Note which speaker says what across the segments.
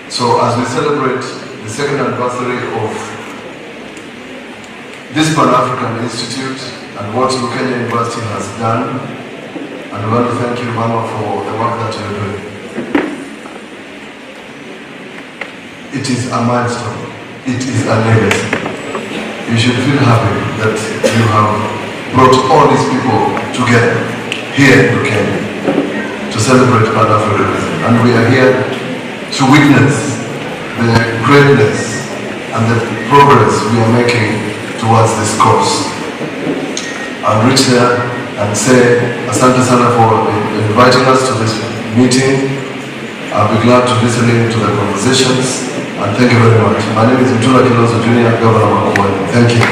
Speaker 1: So as we celebrate the second anniversary of this Pan-African Institute and what Lukenya University has done, and we want to thank you, Mama, for the work that you're doing. It is a milestone. It is a legacy. You should feel happy that you have brought all these people together here in Kenya to celebrate Pan-Africanism. And we are here to witness the greatness and the progress we are making towards this cause. I'll reach there and say asante sana for inviting us to this meeting. I'll be glad to listen in to the conversations, and thank you very much. My name is Kalonzo Jr., Governor of makwiny. Thank you.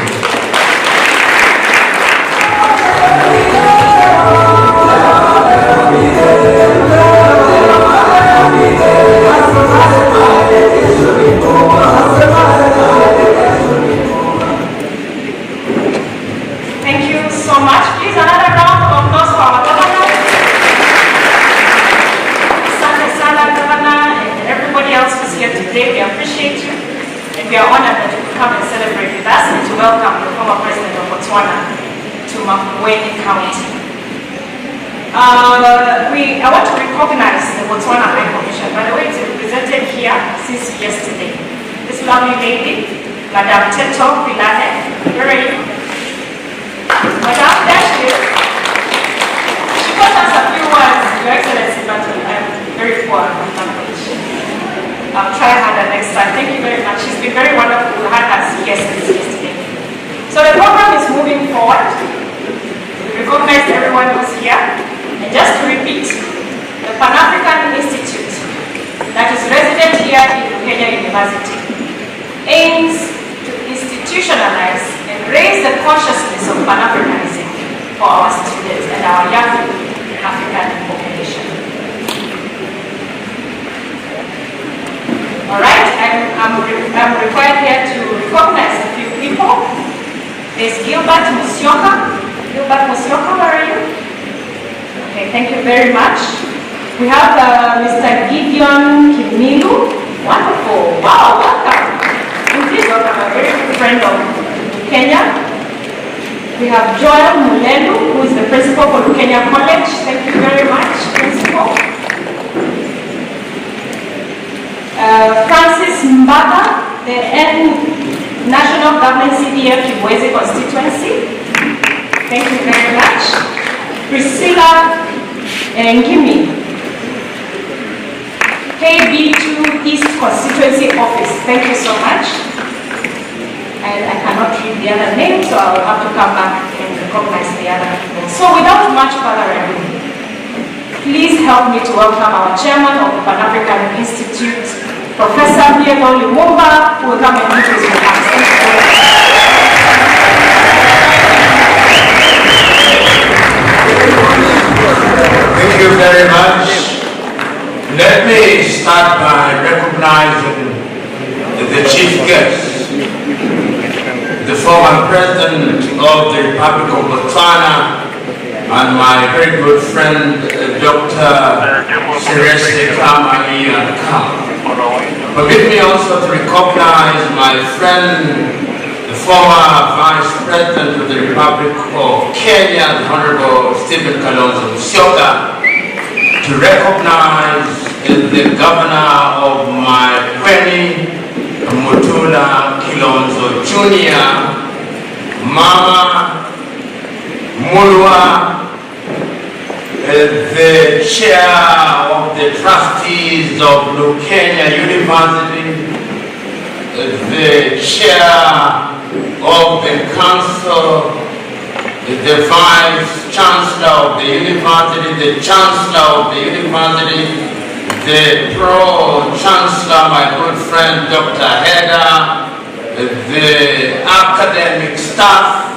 Speaker 2: We are honored that you could come and celebrate with us and to welcome the former president of Botswana to Makwiny County. I want to recognize the Botswana High Commission. By the way, it's represented here since yesterday. This lovely lady, Madam Mtito, where are you? Madam, there she is. She got us a few words, Your Excellency, but I'm very poor with language. I'll try harder next time. Thank you very much. She's been very wonderful. We had us here since yesterday. So the program is moving forward. We recognize everyone who's here. And just to repeat, the Pan-African Institute that is resident here in Lukenya University aims to institutionalize and raise the consciousness of Pan-Africanism for our students and our young African population. All right, I'm required here to recognize a few people. There's Gilbert Musyoka. Gilbert Musyoka, where are you? Okay, thank you very much. We have Mr. Gideon Kimilu. Wonderful. Wow, welcome. Please welcome a very good friend of Kenya. We have Joel Mulelu, who is the principal for Lukenya College. Thank you very much, principal. Francis Mbaka, the National Government CDF Kibwezi constituency. Thank you very much. Priscilla Ngimi, KB2 East Constituency Office. Thank you so much. And I cannot read the other name, so I'll have to come back and recognize the other people. So without much further ado, please help me to welcome our chairman of the Pan-African Institute, Professor Diego Lumumba, who will come and meet us with us.
Speaker 3: Thank you very much. Let me start by recognizing the chief guest, the former president of the Republic of Botswana, and my very good friend, Dr. Serese Kama. Permit me also to recognize my friend, the former Vice President of the Republic of Kenya, the Honorable Stephen Kalonzo Musyoka, to recognize the Governor of makwiny, Mutula Kalonzo Jr., Mama Mulwa, the chair of the trustees of Lukenya University, the chair of the council, the vice chancellor of the university, the chancellor of the university, the pro-chancellor, my good friend Dr. Heda, the academic staff,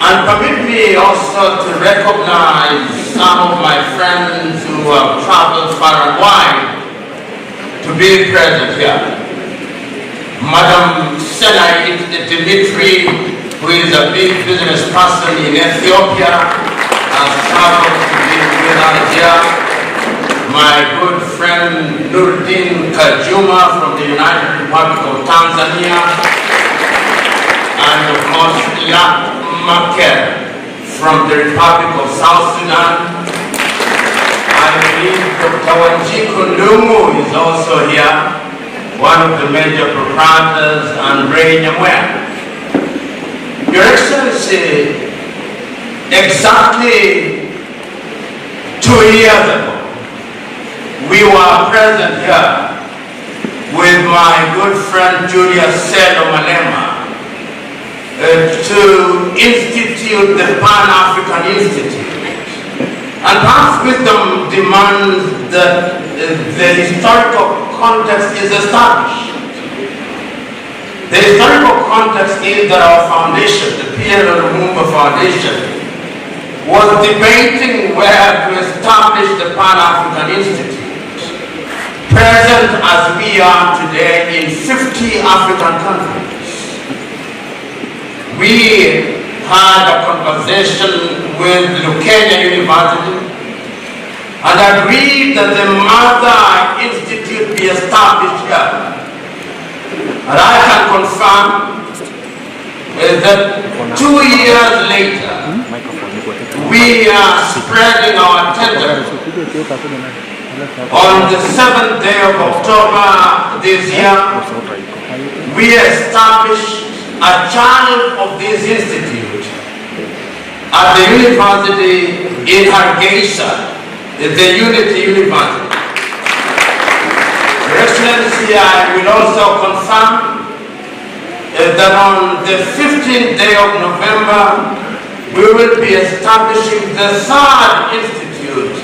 Speaker 3: and permit me also to recognize some of my friends who have traveled far and wide to be present here. Madam Senaid Dimitri, who is a big business person in Ethiopia, has traveled to be with us here. my good friend Kajuma from the United Republic of Tanzania, and of course Makel from the Republic of South Sudan. I believe Dr. Wanjiku Lungu is also here, one of the major proprietors, and Ray Nyamwea. Your Excellency, exactly 2 years ago, we were present here with my good friend Julius Selo Malema to institute the Pan-African Institute. And perhaps wisdom demands that the historical context is established. The historical context is that our foundation, the Pierre Lumumba Foundation, was debating where to establish the Pan-African Institute. Present as we are today in 50 African countries. We had a conversation with Lukenya University and agreed that the Mother Institute be established here. And I can confirm that 2 years later, we are spreading our tentacles. On the 7th day of October this year, we established a child of this institute at the university in Hargeisa, the Unity University. Your Excellency, I will also confirm that on the 15th day of November, we will be establishing the 3rd institute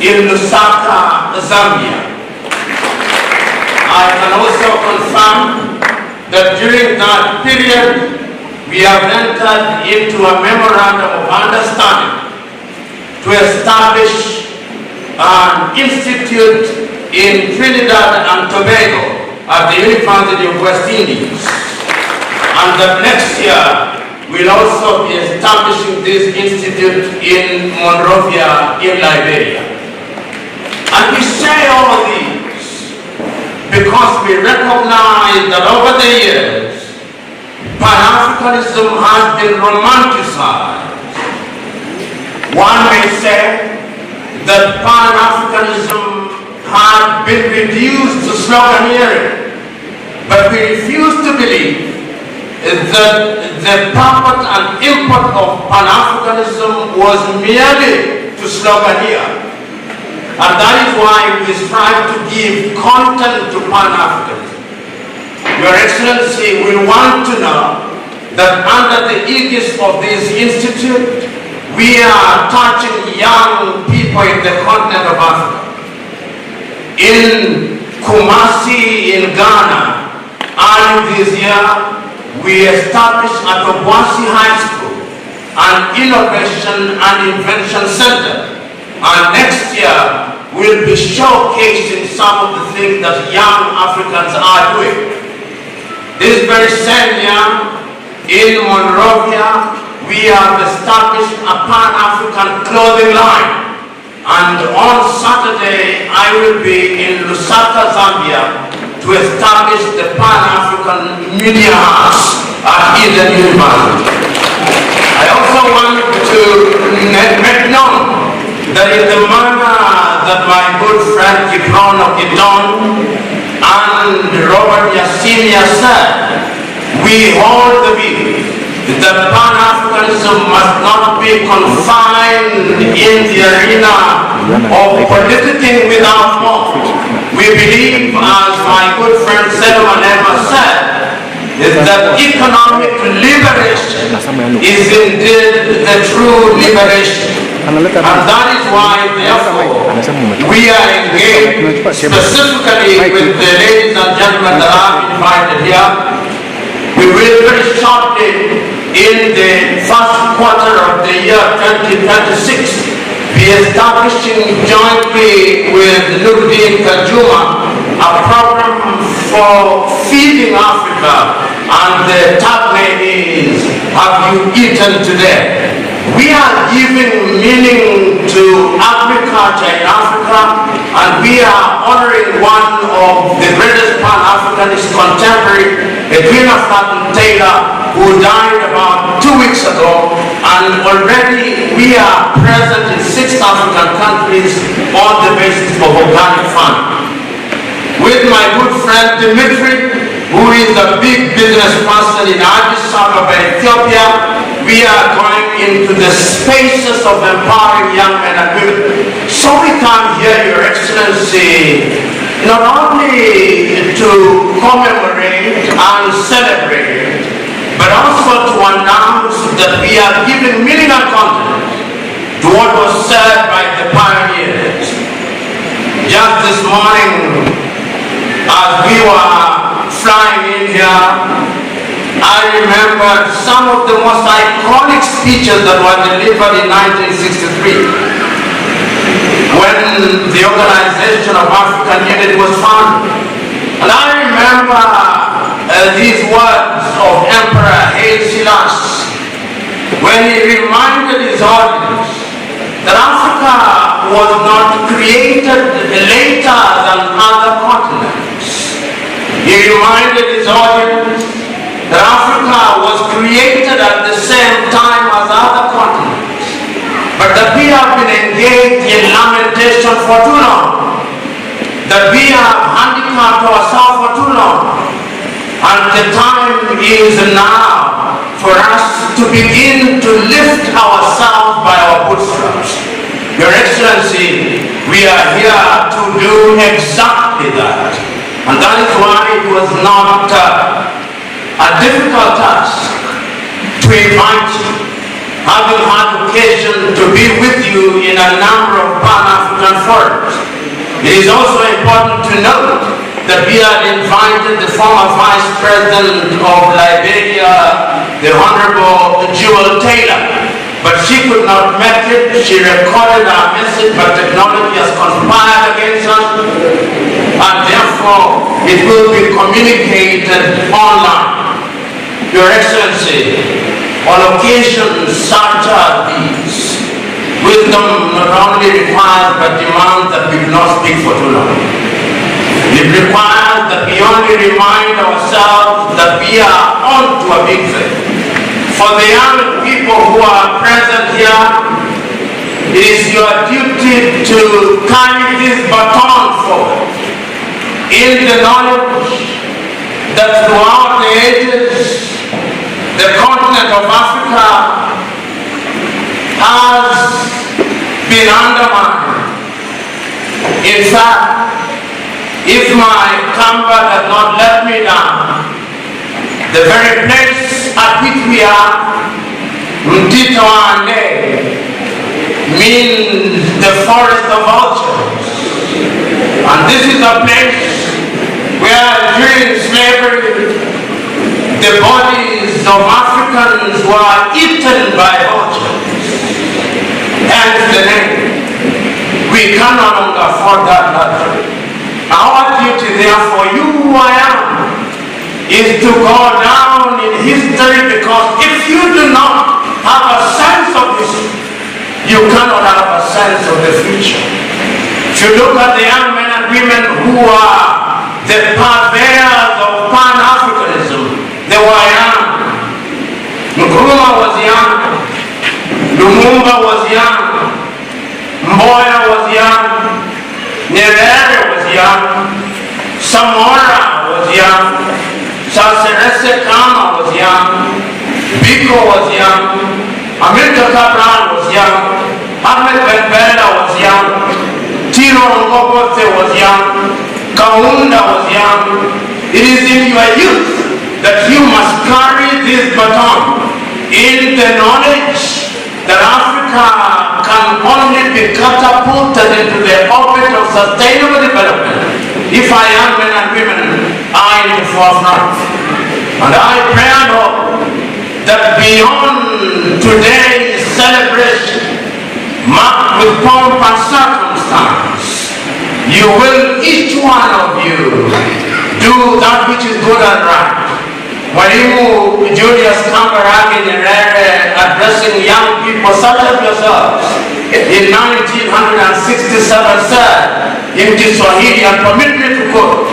Speaker 3: in Lusaka, Zambia. I can also confirm that during that period, we have entered into a memorandum of understanding to establish an institute in Trinidad and Tobago at the University of West Indies. And that next year, we'll also be establishing this institute in Monrovia in Liberia. And we say all these because we recognize that over the years, Pan-Africanism has been romanticized. One may say that Pan-Africanism had been reduced to sloganeering, but we refuse to believe that the purpose and import of Pan-Africanism was merely to sloganeer. And that is why we strive to give content to Pan-Africanism. Your Excellency will want to know that under the aegis of this institute, we are touching young people in the continent of Africa. In Kumasi, in Ghana, early this year, we established at Obwasi High School an Innovation and Invention Center. And next year, we'll be showcasing some of the things that young Africans are doing. This very same year, in Monrovia, we have established a Pan-African clothing line. And on Saturday, I will be in Lusaka, Zambia, to establish the Pan-African Media House at Eden University. I also want to make known that in the manner that my good friend Kipron of Gidon and Robert Yasinia said, we hold the view that Pan-Africanism must not be confined in the arena of politicking without more. We believe, as my good friend Selma Nema said, is that economic liberation is indeed the true liberation. And that is why, therefore, we are engaged specifically with the ladies and gentlemen that I have invited here. We will very shortly, in the first quarter of the year 2026, be establishing jointly with Kajuma a program for feeding Africa, and the tagline is, have you eaten today? We are giving meaning to agriculture in Africa, and we are honoring one of the greatest Pan-Africanist contemporary, Edwina Taylor, who died about 2 weeks ago, and already we are present in 6 African countries on the basis of organic farming. With my good friend Dimitri, who is a big business person in Addis Ababa, Ethiopia, we are going into the spaces of empowering young men and women. So we come here, Your Excellency, not only to commemorate and celebrate, but also to announce that we are giving meaning and content to what was said by the pioneers. Just this morning, as we were flying in here, I remember some of the most iconic speeches that were delivered in 1963 when the Organization of African Unity was founded. And I remember these words of Emperor Haile Selassie when he reminded his audience that Africa was not created later than other continents. He reminded his audience that Africa was created at the same time as other continents, but that we have been engaged in lamentation for too long, that we have handicapped ourselves for too long, and the time is now for us to begin to lift ourselves by our bootstraps. Your Excellency, we are here to do exactly that. And that is why it was not a difficult task to invite you, having had occasion to be with you in a number of Pan-African forums. It is also important to note that we had invited the former Vice President of Liberia, the Honorable Jewel Taylor, but she could not make it. She recorded our message, but technology has conspired against us, and therefore it will be communicated online. Your Excellency, on occasions such as these, wisdom not only requires but demands that we do not speak for too long. It requires that we only remind ourselves that we are on to a big thing. For the young people who are present here, it is your duty to carry this baton forward in the knowledge that throughout the ages, the continent of Africa has been undermined. In fact, if my camera does not let me down, the very place at which we are, Mtito and Andei, means the forest of vultures. And this is a place where during slavery, the bodies of Africans were eaten by vultures. Hence the name. We can no longer afford that luxury. Our duty, therefore, you who I am, is to go down in history, because if you do not have a sense of history, you cannot have a sense of the future. If you look at the young men and women who are the purveyors of Pan-Africanism, they were young. Nkrumah was young. Lumumba was young. Mboya was young. Nyerere was young. Samora was young. Saserese Kama was young. Biko was young. Amilcar Cabral was young. Ahmed Ben Bella was young. Tiro Ngobote was young. Kaunda was young. It is in your youth that you must carry this baton in the knowledge that Africa can only be catapulted into the orbit of sustainable development if our young men and women are in the forefront. And I pray and hope that beyond today's celebration, marked with pomp and circumstance, you will, each one of you, do that which is good and right. Mwalimu Julius Kambarage Nyerere addressing young people such as yourselves in 1967 said in Kiswahili, and permit me to quote,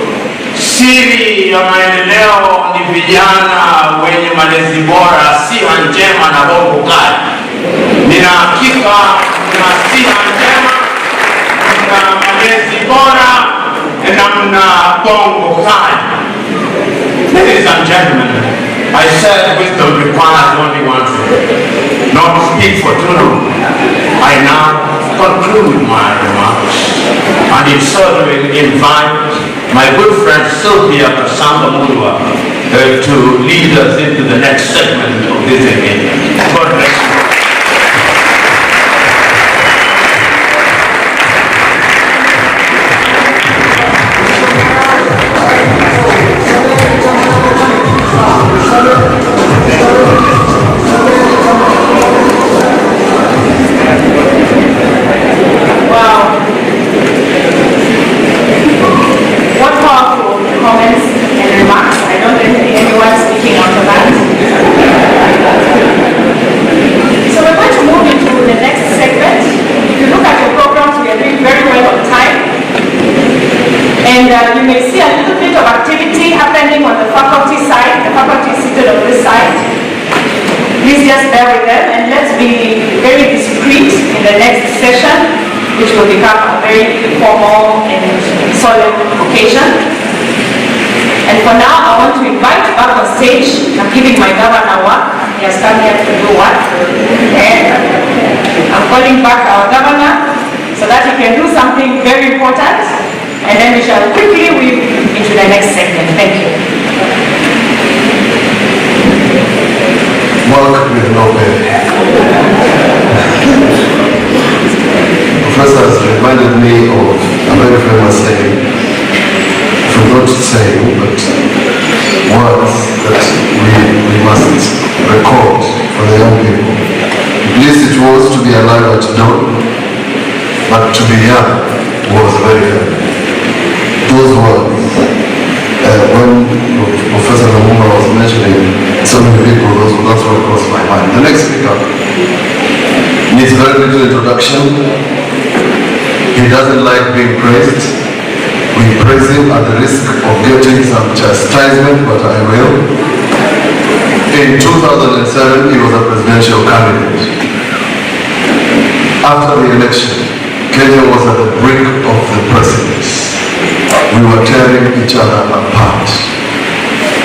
Speaker 3: siri ya maendeleo ni vijana wenye malezi bora, siha njema na bongo kali. Nina hakika na siha njema na malezi bora na mna bongo kali. Ladies and gentlemen, I said wisdom requires only one thing, not to speak for too long. I now conclude my remarks and in so doing invite my good friend Sylvia Kasamba to lead us into the next segment of this event. God bless you.
Speaker 2: You may see a little bit of activity happening on the faculty side. The faculty is seated on this side. Please just bear with them and let's be very discreet in the next session, which will become a very formal and solemn occasion. And for now, I want to invite back on stage. I'm giving my governor work. He has come here to do what? And I'm calling back our governor so that he can do something very important. And then we shall quickly weave into the next segment. Thank you.
Speaker 1: Mark with no pay. Professor has reminded me of a very famous saying, not saying, but words that we must record for the young people. At least it was to be alive at dawn, but to be young was very young. Those words, when Professor Namuma was mentioning so many people, that's what crossed my mind. The next speaker needs very little introduction. He doesn't like being praised. We praise him at the risk of getting some chastisement, but I will. In 2007, he was a presidential candidate. After the election, Kenya was at the brink of the precipice. We were tearing each other apart.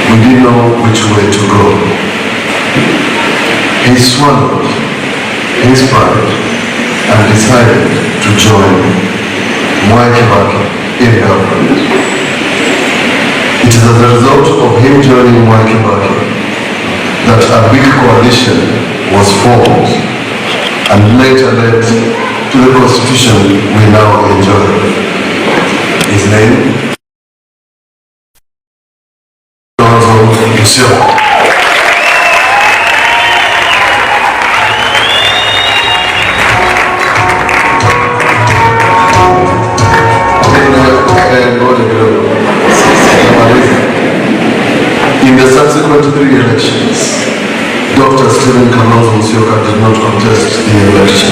Speaker 1: We didn't know which way to go. He swallowed his pride and decided to join in government. It is as a result of him joining that a big coalition was formed and later led to the constitution we now enjoy. His name? Kalonzo Musyoka. In the subsequent 3 elections, Dr. Stephen Kalonzo Musyoka did not contest the election.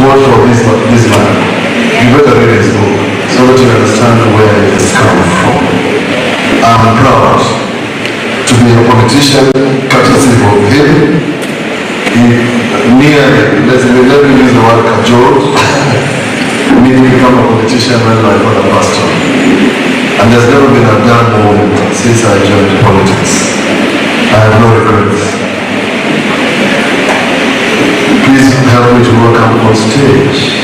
Speaker 1: Vote for this man. You better read his book so that you understand where it has come from. I'm proud to be a politician courtesy of him. Let me use the word cajoled me to become a politician when my father passed on. And there's never been a dull moment since I joined politics. I have no regrets. Please help me to welcome on stage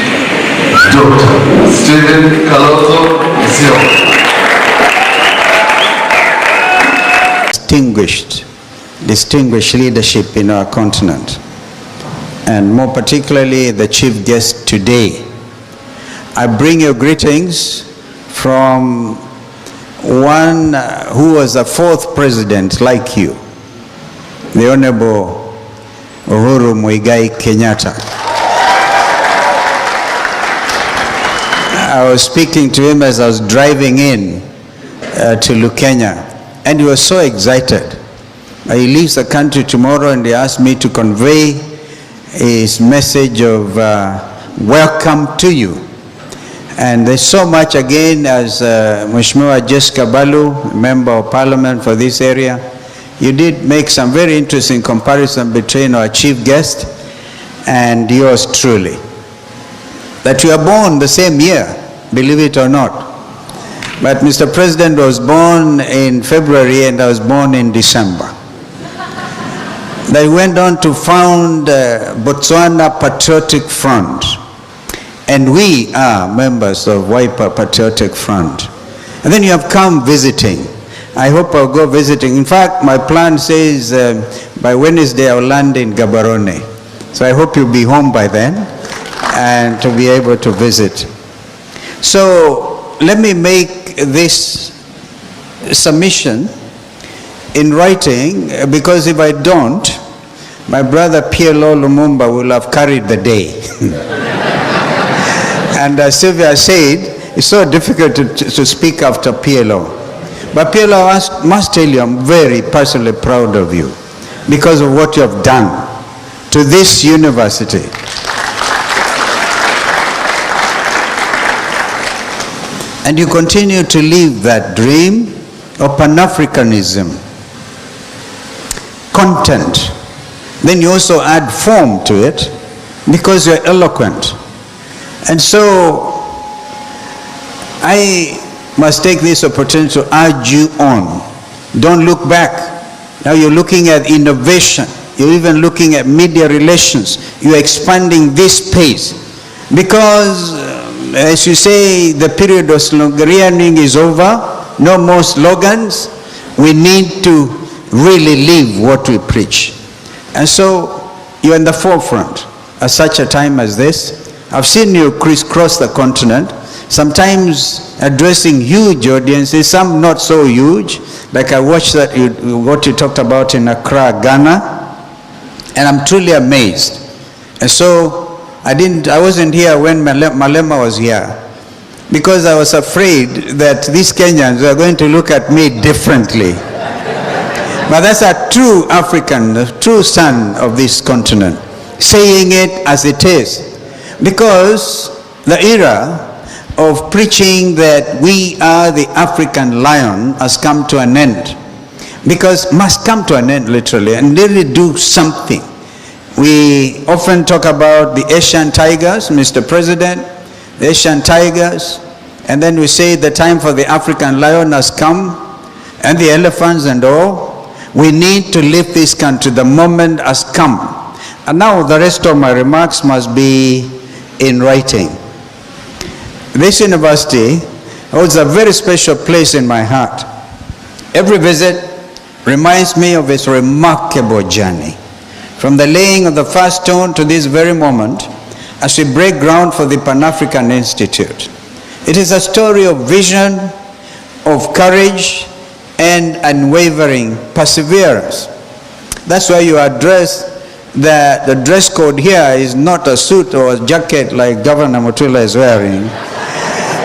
Speaker 1: Dr. Stephen Kalonzo Musyoka.
Speaker 4: Distinguished leadership in our continent. and more particularly the chief guest today. I bring you greetings from one who was the fourth president like you, the Honorable Uhuru Kenyatta. I was speaking to him as I was driving in to Lukenya, and he was so excited. He leaves the country tomorrow, and he asked me to convey his message of welcome to you. And there's so much again, as Mheshimiwa Jessica Balu, Member of Parliament for this area, you did make some very interesting comparison between our chief guest and yours truly. That you are born the same year, believe it or not. But Mr. President was born in February and I was born in December. They went on to found Botswana Patriotic Front. And we are members of Wiper Patriotic Front. And then you have come visiting. I hope I'll go visiting. In fact, my plan says by Wednesday I'll land in Gaborone. So I hope you'll be home by then and to be able to visit. So let me make this submission in writing, because if I don't, my brother PLO Lumumba will have carried the day. And as Sylvia said, it's so difficult to speak after PLO. But PLO must tell you, I'm very personally proud of you because of what you have done to this university. And you continue to live that dream of Pan-Africanism, content. Then you also add form to it because you're eloquent. And so I must take this opportunity to urge you on. Don't look back. Now you're looking at innovation. You're even looking at media relations. You're expanding this space. Because, as you say, the period of sloganeering is over. No more slogans. We need to really live what we preach. And so you're in the forefront at such a time as this. I've seen you crisscross the continent, sometimes addressing huge audiences, some not so huge, like I watched that what you talked about in Accra, Ghana, and I'm truly amazed. And so I wasn't here when Malema was here, because I was afraid that these Kenyans were going to look at me differently. But that's a true African, a true son of this continent, saying it as it is. Because the era of preaching that we are the African lion has come to an end. Because must come to an end literally, and really do something. We often talk about the Asian tigers, Mr. President, the Asian tigers, and then we say the time for the African lion has come, and the elephants and all. We need to lift this country. The moment has come. And now the rest of my remarks must be in writing. This university holds a very special place in my heart. Every visit reminds me of its remarkable journey, from the laying of the first stone to this very moment as we break ground for the Pan-African Institute. It is a story of vision, of courage, and unwavering perseverance. That's why you address the dress code here is not a suit or a jacket like Governor Mutula is wearing.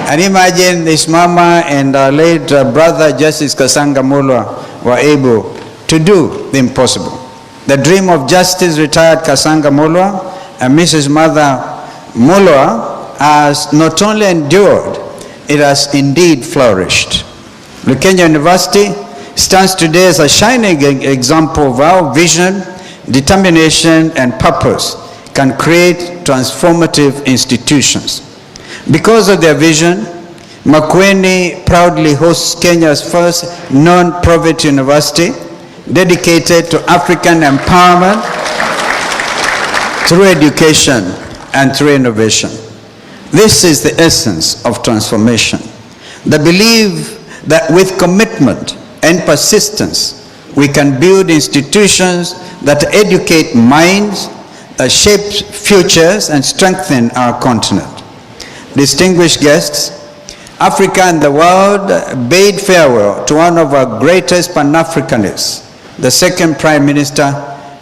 Speaker 4: And imagine this mama and our late brother Justice Kasanga Mulwa were able to do the impossible. The dream of Justice retired Kasanga Mulwa and Mrs. Mother Mulwa has not only endured, it has indeed flourished. Lukenya University stands today as a shining example of how vision, determination, and purpose can create transformative institutions. Because of their vision, makwiny proudly hosts Kenya's first non-profit university dedicated to African empowerment through education and through innovation. This is the essence of transformation. The belief that with commitment and persistence, we can build institutions that educate minds, that shapes futures and strengthen our continent. Distinguished guests, Africa and the world bade farewell to one of our greatest Pan-Africanists, the second Prime Minister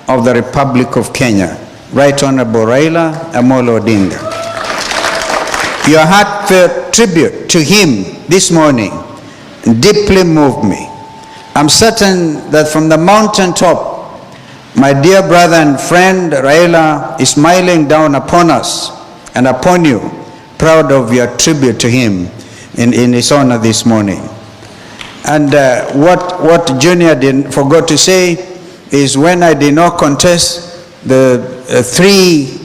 Speaker 4: of the Republic of Kenya, Right Honorable Raila Amolo Odinga. Your heartfelt tribute to him this morning deeply moved me. I'm certain that from the mountaintop, my dear brother and friend Raila is smiling down upon us and upon you, proud of your tribute to him in his honor this morning. And what Junior forgot to say is, when I did not contest the three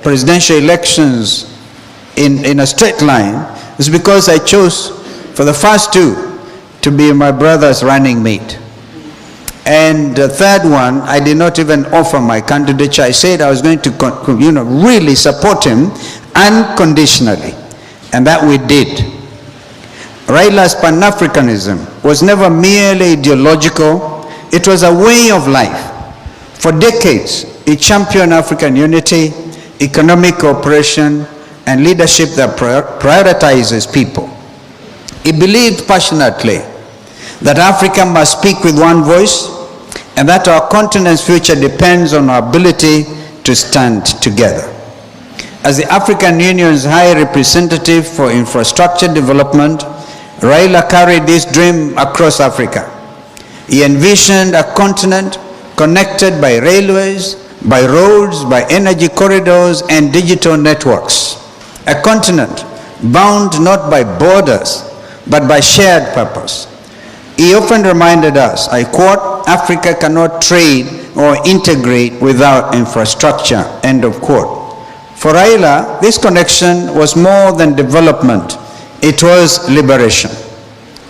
Speaker 4: presidential elections in a straight line, it's because I chose for the first two to be my brother's running mate. And the third one, I did not even offer my candidature. I said I was going to really support him unconditionally. And that we did. Raila's Pan-Africanism was never merely ideological. It was a way of life. For decades, he championed African unity, economic cooperation, and leadership that prioritizes people. He believed passionately that Africa must speak with one voice and that our continent's future depends on our ability to stand together. As the African Union's High Representative for Infrastructure Development, Raila carried this dream across Africa. He envisioned a continent connected by railways, by roads, by energy corridors and digital networks. A continent bound not by borders, but by shared purpose. He often reminded us, I quote, Africa cannot trade or integrate without infrastructure, end of quote. For Raila, this connection was more than development, it was liberation.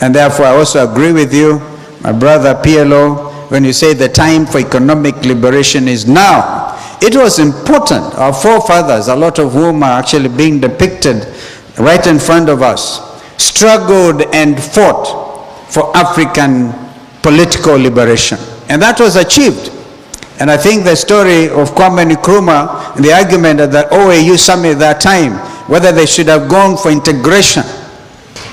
Speaker 4: And therefore I also agree with you, my brother PLO, when you say the time for economic liberation is now. It was important. Our forefathers, a lot of whom are actually being depicted right in front of us, struggled and fought for African political liberation. And that was achieved. And I think the story of Kwame Nkrumah, the argument at the OAU summit at that time, whether they should have gone for integration,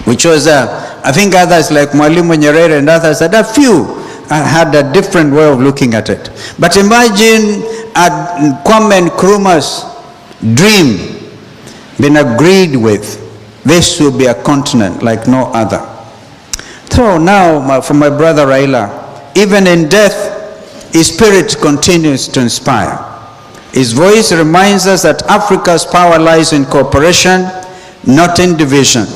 Speaker 4: which was, I think others like Mwalimu Nyerere and others had a few had a different way of looking at it. But imagine Kwame Nkrumah's dream been agreed with. This will be a continent like no other. So now, for my brother Raila, even in death, his spirit continues to inspire. His voice reminds us that Africa's power lies in cooperation, not in division,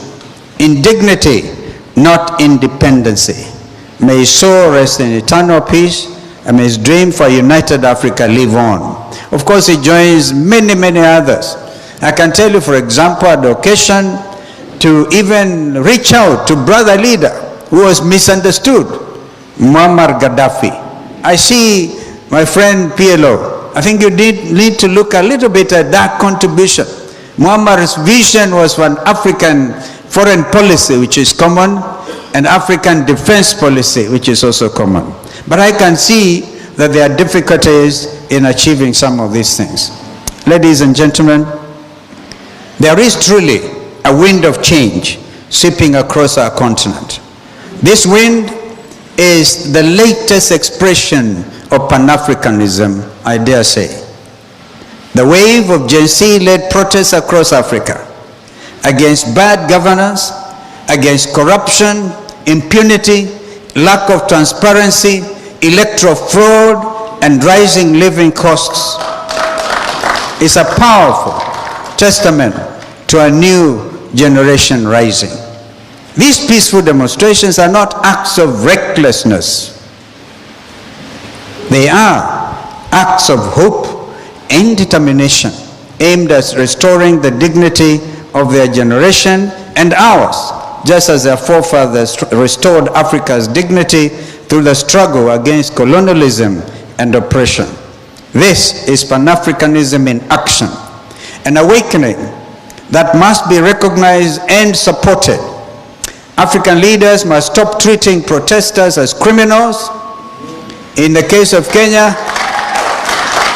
Speaker 4: in dignity, not in dependency. May his soul rest in eternal peace, and may his dream for a united Africa live on. Of course, he joins many, many others. I can tell you, for example, at the occasion to even reach out to brother leader who was misunderstood, Muammar Gaddafi. I see my friend PLO. I think you need to look a little bit at that contribution. Muammar's vision was for an African foreign policy, which is common, and African defense policy, which is also common. But I can see that there are difficulties in achieving some of these things. Ladies and gentlemen, there is truly a wind of change sweeping across our continent. This wind is the latest expression of Pan-Africanism, I dare say. The wave of Gen Z-led protests across Africa against bad governance, against corruption, impunity, lack of transparency, electoral fraud, and rising living costs is a powerful testament to a new generation rising. These peaceful demonstrations are not acts of recklessness. They are acts of hope and determination aimed at restoring the dignity of their generation and ours, just as their forefathers restored Africa's dignity through the struggle against colonialism and oppression. This is Pan-Africanism in action, an awakening that must be recognized and supported. African leaders must stop treating protesters as criminals. In the case of Kenya,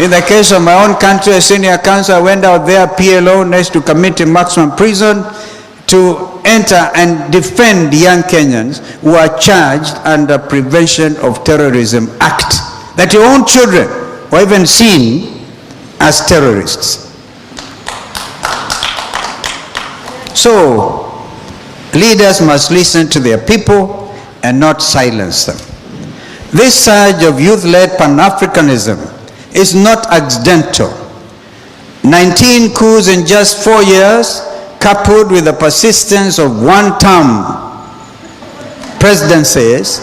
Speaker 4: In the case of my own country, a senior counsel, I went out there, PLO, next to committing maximum prison, to enter and defend young Kenyans who are charged under Prevention of Terrorism Act, that your own children were even seen as terrorists. So, leaders must listen to their people and not silence them. This surge of youth-led Pan-Africanism is not accidental. 19 coups in just 4 years, coupled with the persistence of one-term presidencies,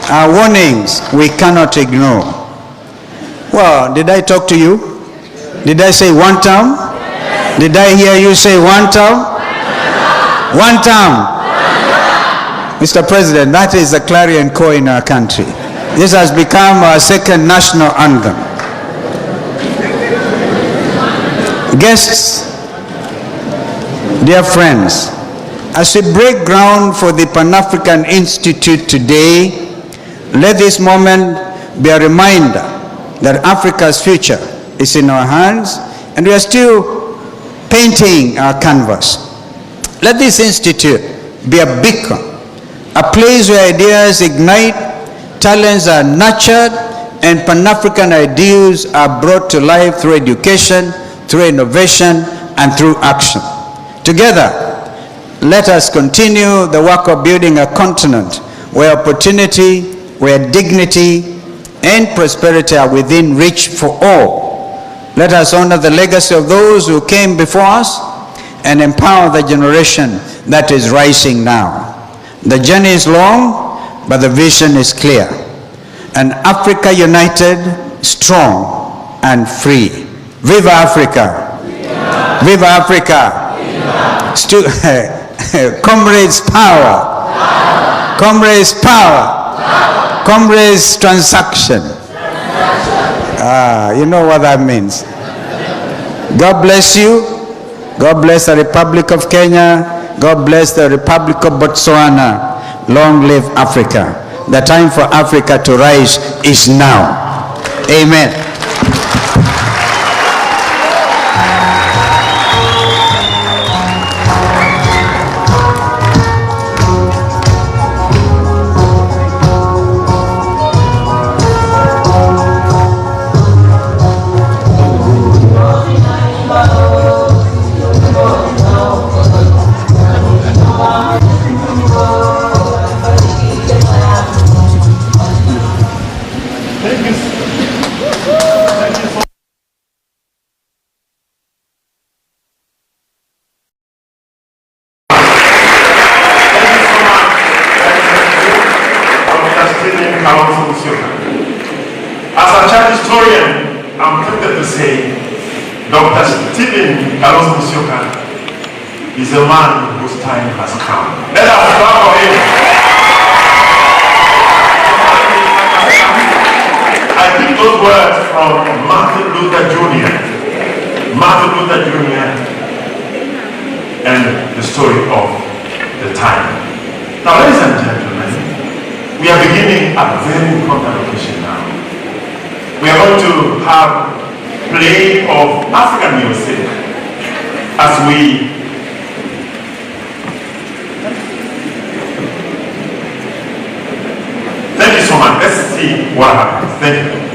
Speaker 4: are warnings we cannot ignore. Well, did I talk to you? Did I say one term? Did I hear you say one term? One term. Mr. President, that is the clarion call in our country. This has become our second national anthem. Guests, dear friends, as we break ground for the Pan-African Institute today, let this moment be a reminder that Africa's future is in our hands and we are still painting our canvas. Let this institute be a beacon, a place where ideas ignite, talents are nurtured, and Pan-African ideals are brought to life through education, through innovation, and through action. Together, let us continue the work of building a continent where opportunity, where dignity, and prosperity are within reach for all. Let us honor the legacy of those who came before us and empower the generation that is rising now. The journey is long, but the vision is clear. An Africa united, strong, and free. Viva Africa! Viva Africa! Comrades power! Comrades power! Comrades transaction. You know what that means. God bless you. God bless the Republic of Kenya. God bless the Republic of Botswana. Long live Africa. The time for Africa to rise is now. Amen.
Speaker 5: Kalonzo Musyoka. As a child historian, I'm tempted to say Dr. Stephen Kalonzo Musyoka is a man whose time has come. Let us clap for him. I think those words from Martin Luther Jr. And the story of the time. Now, ladies and gentlemen, we are beginning a very important occasion now. We are going to have play of African music as we thank you so much. Let's see what happens. Thank you.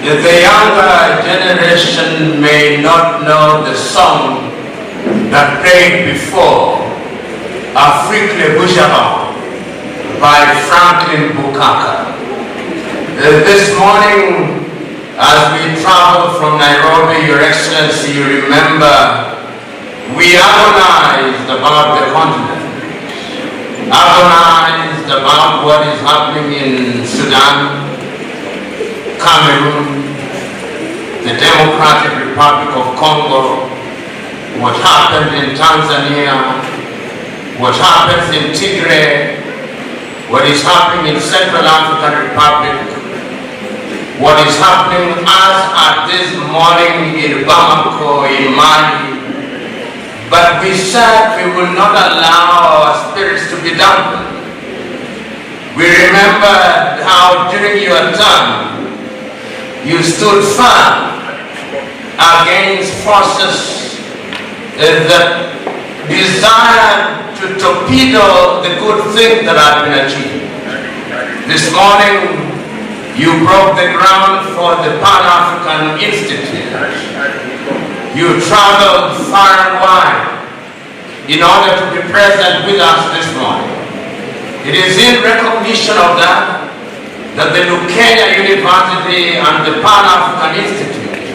Speaker 3: The younger generation may not know the song that played before, Afrique le Bourgeois by Franklin Bukaka. This morning, as we travel from Nairobi, Your Excellency, you remember We agonized about the continent, agonized about what is happening in Sudan, Cameroon, the Democratic Republic of Congo, what happened in Tanzania, what happens in Tigray, what is happening in Central African Republic, what is happening as at this morning in Bamako, in Mali. But we said we will not allow our spirits to be dampened. We remembered how during your term you stood firm against forces that desired to torpedo the good things that have been achieved. This morning, you broke the ground for the Pan-African Institute. You traveled far and wide in order to be present with us this morning. It is in recognition of that that the Lukenya University and the Pan-African Institute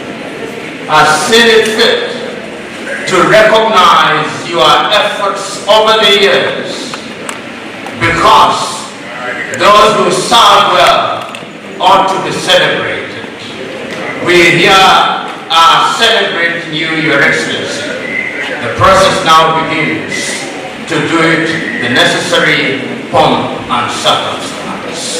Speaker 3: have seen it fit to recognize your efforts over the years, because those who serve well ought to be celebrated. We here are celebrating you, Your Excellency. The process now begins to do it the necessary pomp and circumstance.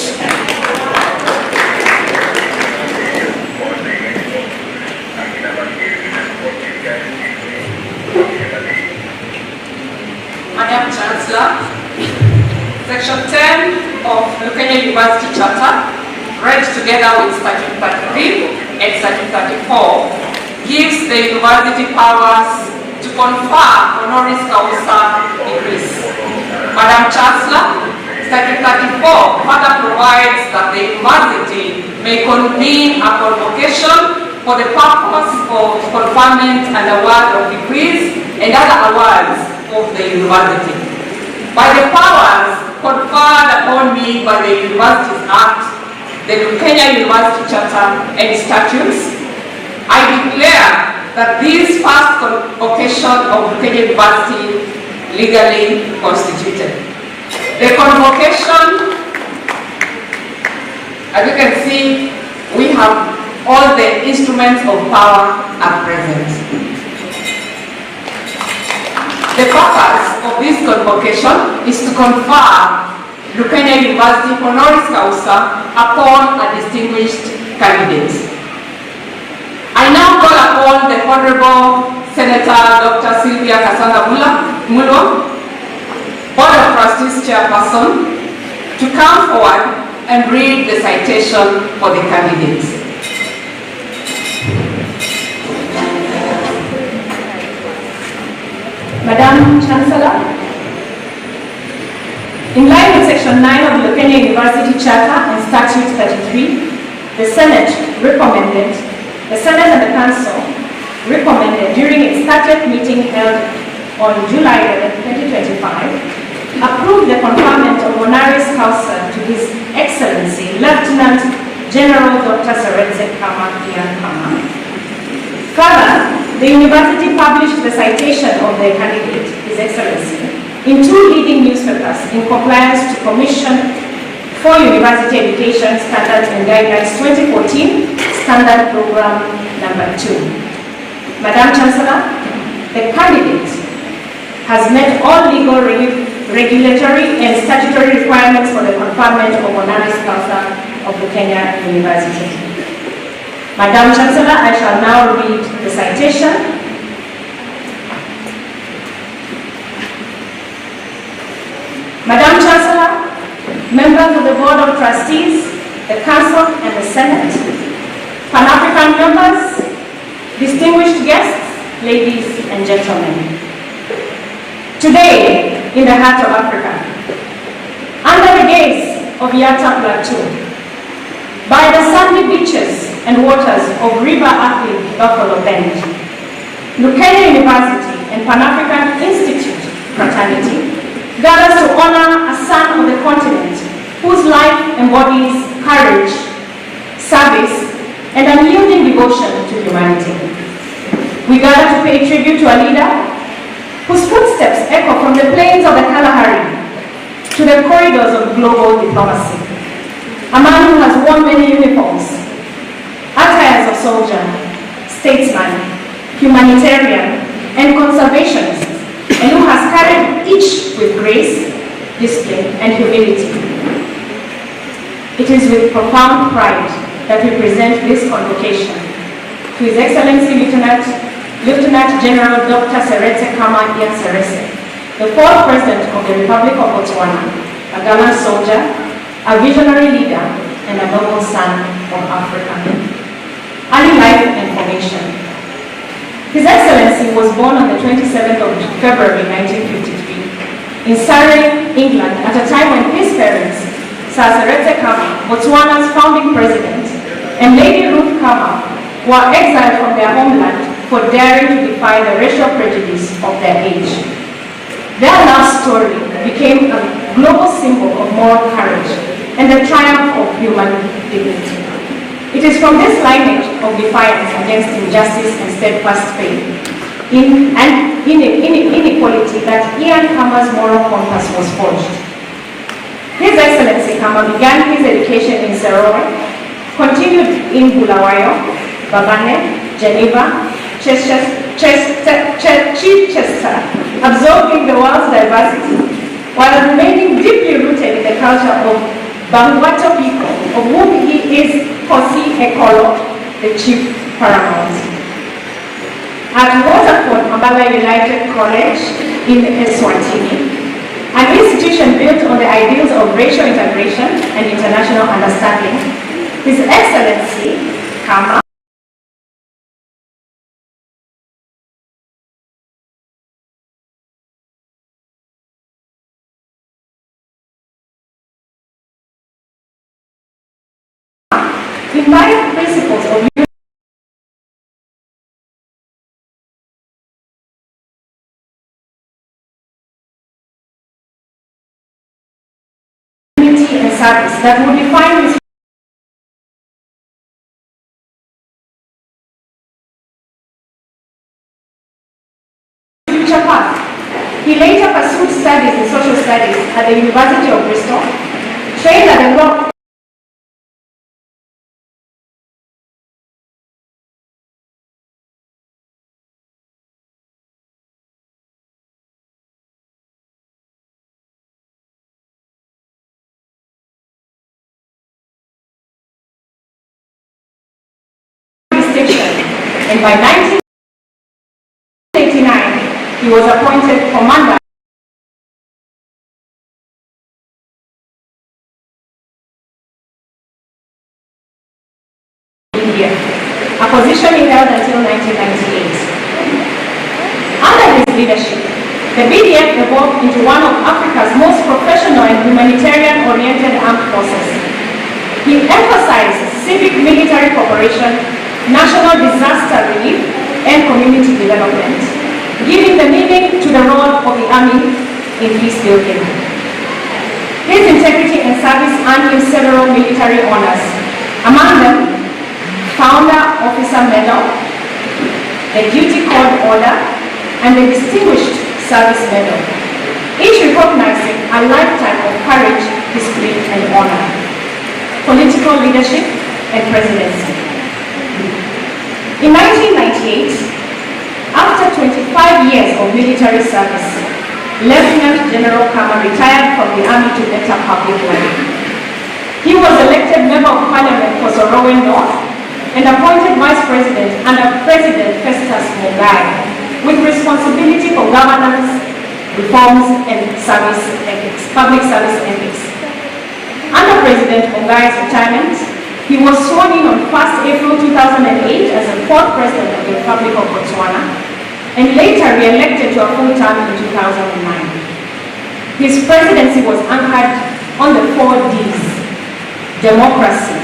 Speaker 6: Madam Chancellor, Section 10 of Lukenya University Charter, read together with Statute 33 and Statute 34, gives the university powers to confer honoris causa degrees. Madam Chancellor, Statute 34 further provides that the university may convene a convocation for the purpose of conferment and award of degrees and other awards of the university. By the powers conferred upon me by the Universities Act, the Lukenya University Charter and statutes, I declare that this first convocation of Lukenya University legally constituted. The convocation, as you can see, we have all the instruments of power at present. The purpose of this convocation is to confer Lukenya University honoris causa upon a distinguished candidate. I now call upon the Honorable Senator Dr. Sylvia Kasanga Mulwa, Board of Trustees Chairperson, to come forward and read the citation for the candidate.
Speaker 2: Madam Chancellor, in line with Section 9 of the Lukenya University Charter and Statute 33, the Senate and the Council recommended during its 30th meeting held on July 11, 2025, approve the conferment of honoris causa to His Excellency Lieutenant General Dr. Seretse Kama Ian Kama. Further, the university published the citation of the candidate, His Excellency, in 2 leading newspapers in compliance to Commission for University Education Standards and Guidelines 2014 Standard Program Number 2. Madam Chancellor, the candidate has met all legal, regulatory and statutory requirements for the conferment of honoris causa of Lukenya University. Madam Chancellor, I shall now read the citation. Madam Chancellor, members of the Board of Trustees, the Council and the Senate, Pan-African members, distinguished guests, ladies and gentlemen. Today, in the heart of Africa, under the gaze of Yatta Plateau, by the sandy beaches and waters of River Athi Buffalo Bend, Lukenya University and Pan-African Institute Fraternity gathers to honor a son of the continent whose life embodies courage, service, and unyielding devotion to humanity. We gather to pay tribute to a leader footsteps echo from the plains of the Kalahari to the corridors of global diplomacy. A man who has worn many uniforms, attires of soldier, statesman, humanitarian, and conservationist, and who has carried each with grace, discipline, and humility. It is with profound pride that we present this convocation to His Excellency Lieutenant General Dr. Seretse Khama Ian Seretse, the fourth President of the Republic of Botswana, a gallant soldier, a visionary leader, and a noble son of Africa. Early life and formation. His Excellency was born on the 27th of February 1953 in Surrey, England, at a time when his parents, Sir Seretse Khama, Botswana's founding president, and Lady Ruth Khama, were exiled from their homeland for daring to defy the racial prejudice of their age. Their love story became a global symbol of moral courage and the triumph of human dignity. It is from this lineage of defiance against injustice and steadfast faith in inequality that Ian Khama's moral compass was forged. His Excellency Khama began his education in Serowe, continued in Bulawayo, Babane, Geneva, Chichester, absorbing the world's diversity, while remaining deeply rooted in the culture of Bangwato people, of whom he is Kosi Ekolo, the chief paramount. At Waterford Ambala United College in Eswatini, an institution built on the ideals of racial integration and international understanding, His Excellency Khama imbibed principles of unity and service that would define his future path. He later pursued studies in social studies at the University of Bristol, trained at the law and by 1989, he was appointed commander in India, a position he held until 1998. Under his leadership, the BDF evolved into one of Africa's most professional and humanitarian-oriented armed forces. He emphasized civic military cooperation, national disaster relief, and community development, giving the meaning to the role of the army in peace building. His integrity and service earned him several military honors, among them Founder Officer Medal, the Duty Code Order, and the Distinguished Service Medal, each recognizing a lifetime of courage, discipline, and honor, political leadership, and presidency. In 1998, after 25 years of military service, Lieutenant General Khama retired from the army to enter public life. He was elected Member of Parliament for Serowe North and appointed Vice President under President Festus Mogae, with responsibility for governance, reforms, and service ethics, public service ethics. Under President Mogae's retirement, he was sworn in on 1st April 2008 as the fourth President of the Republic of Botswana, and later re-elected to a full term in 2009. His presidency was anchored on the 4 Ds: democracy,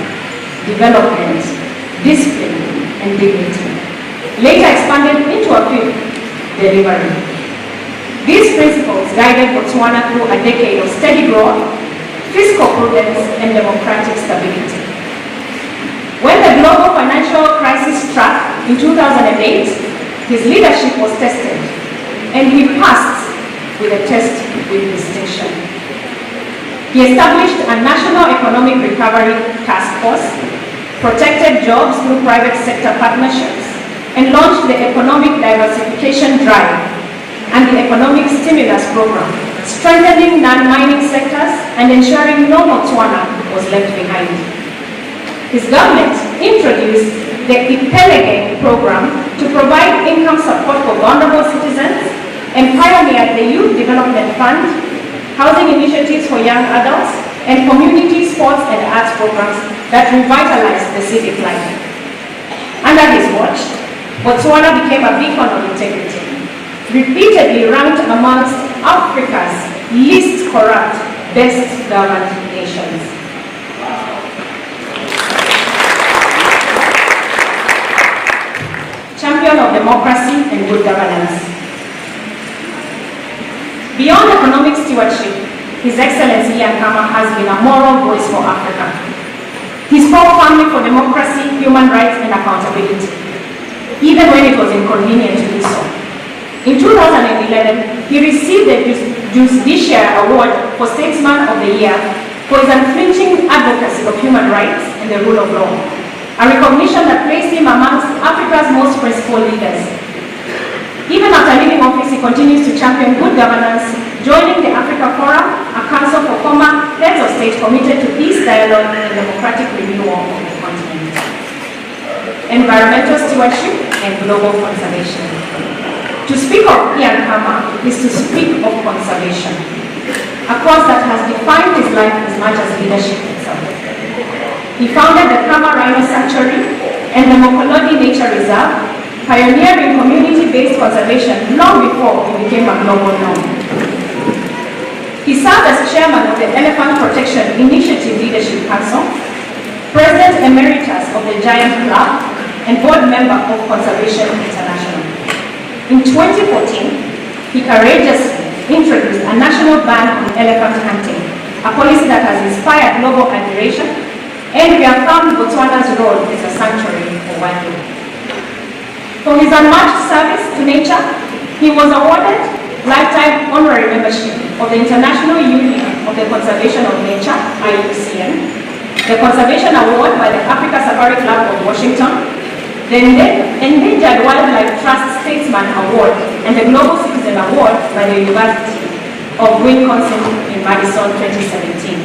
Speaker 2: development, discipline, and dignity, later expanded into a 5th: delivery. These principles guided Botswana through a decade of steady growth, fiscal prudence, and democratic stability. When the global financial crisis struck in 2008, his leadership was tested, and he passed with a test with distinction. He established a national economic recovery task force, protected jobs through private sector partnerships, and launched the economic diversification drive and the economic stimulus program, strengthening non-mining sectors and ensuring no Botswana was left behind. His government introduced the Ipelege program to provide income support for vulnerable citizens and pioneered the Youth Development Fund, housing initiatives for young adults, and community sports and arts programs that revitalized the civic life. Under his watch, Botswana became a beacon of integrity, repeatedly ranked amongst Africa's least corrupt, best governed nations. Champion of democracy and good governance. Beyond economic stewardship, His Excellency Yankama has been a moral voice for Africa. He spoke firmly for democracy, human rights, and accountability, even when it was inconvenient to do so. In 2011, he received the Judiciary Award for Statesman of the Year for his unflinching advocacy of human rights and the rule of law, a recognition that placed him amongst Africa's most principled leaders. Even after leaving office, he continues to champion good governance, joining the Africa Forum, a council for former heads of state committed to peace, dialogue, and democratic renewal of the continent. Environmental stewardship and global conservation. To speak of Yankama is to speak of conservation, a cause that has defined his life as much as leadership itself. He founded the Kama Rhino Sanctuary and the Mokolodi Nature Reserve, pioneering community-based conservation long before it became a global norm. He served as chairman of the Elephant Protection Initiative Leadership Council, president emeritus of the Giant Club, and board member of Conservation International. In 2014, he courageously introduced a national ban on elephant hunting, a policy that has inspired global admiration and reaffirmed Botswana's role as a sanctuary for wildlife. For his unmatched service to nature, he was awarded lifetime honorary membership of the International Union of the Conservation of Nature, IUCN, the Conservation Award by the Africa Safari Club of Washington, the Endangered Wildlife Trust Statesman Award, and the Global Citizen Award by the University of Wisconsin in Madison 2017.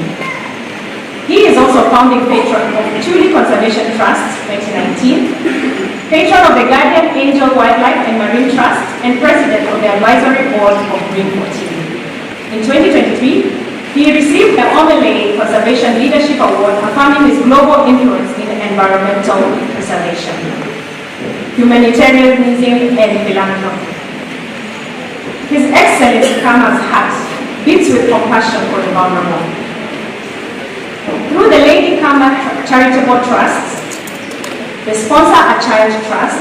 Speaker 2: He is also founding patron of Chuli Conservation Trust 2019, patron of the Guardian Angel Wildlife and Marine Trust, and president of the advisory board of Green 14. In 2023, he received the Omelay Conservation Leadership Award, affirming his global influence in environmental preservation, humanitarianism, and philanthropy. His Excellency Kama's heart beats with compassion for the vulnerable. Through the Lady Kama Charitable Trusts, the Sponsor a Child Trust,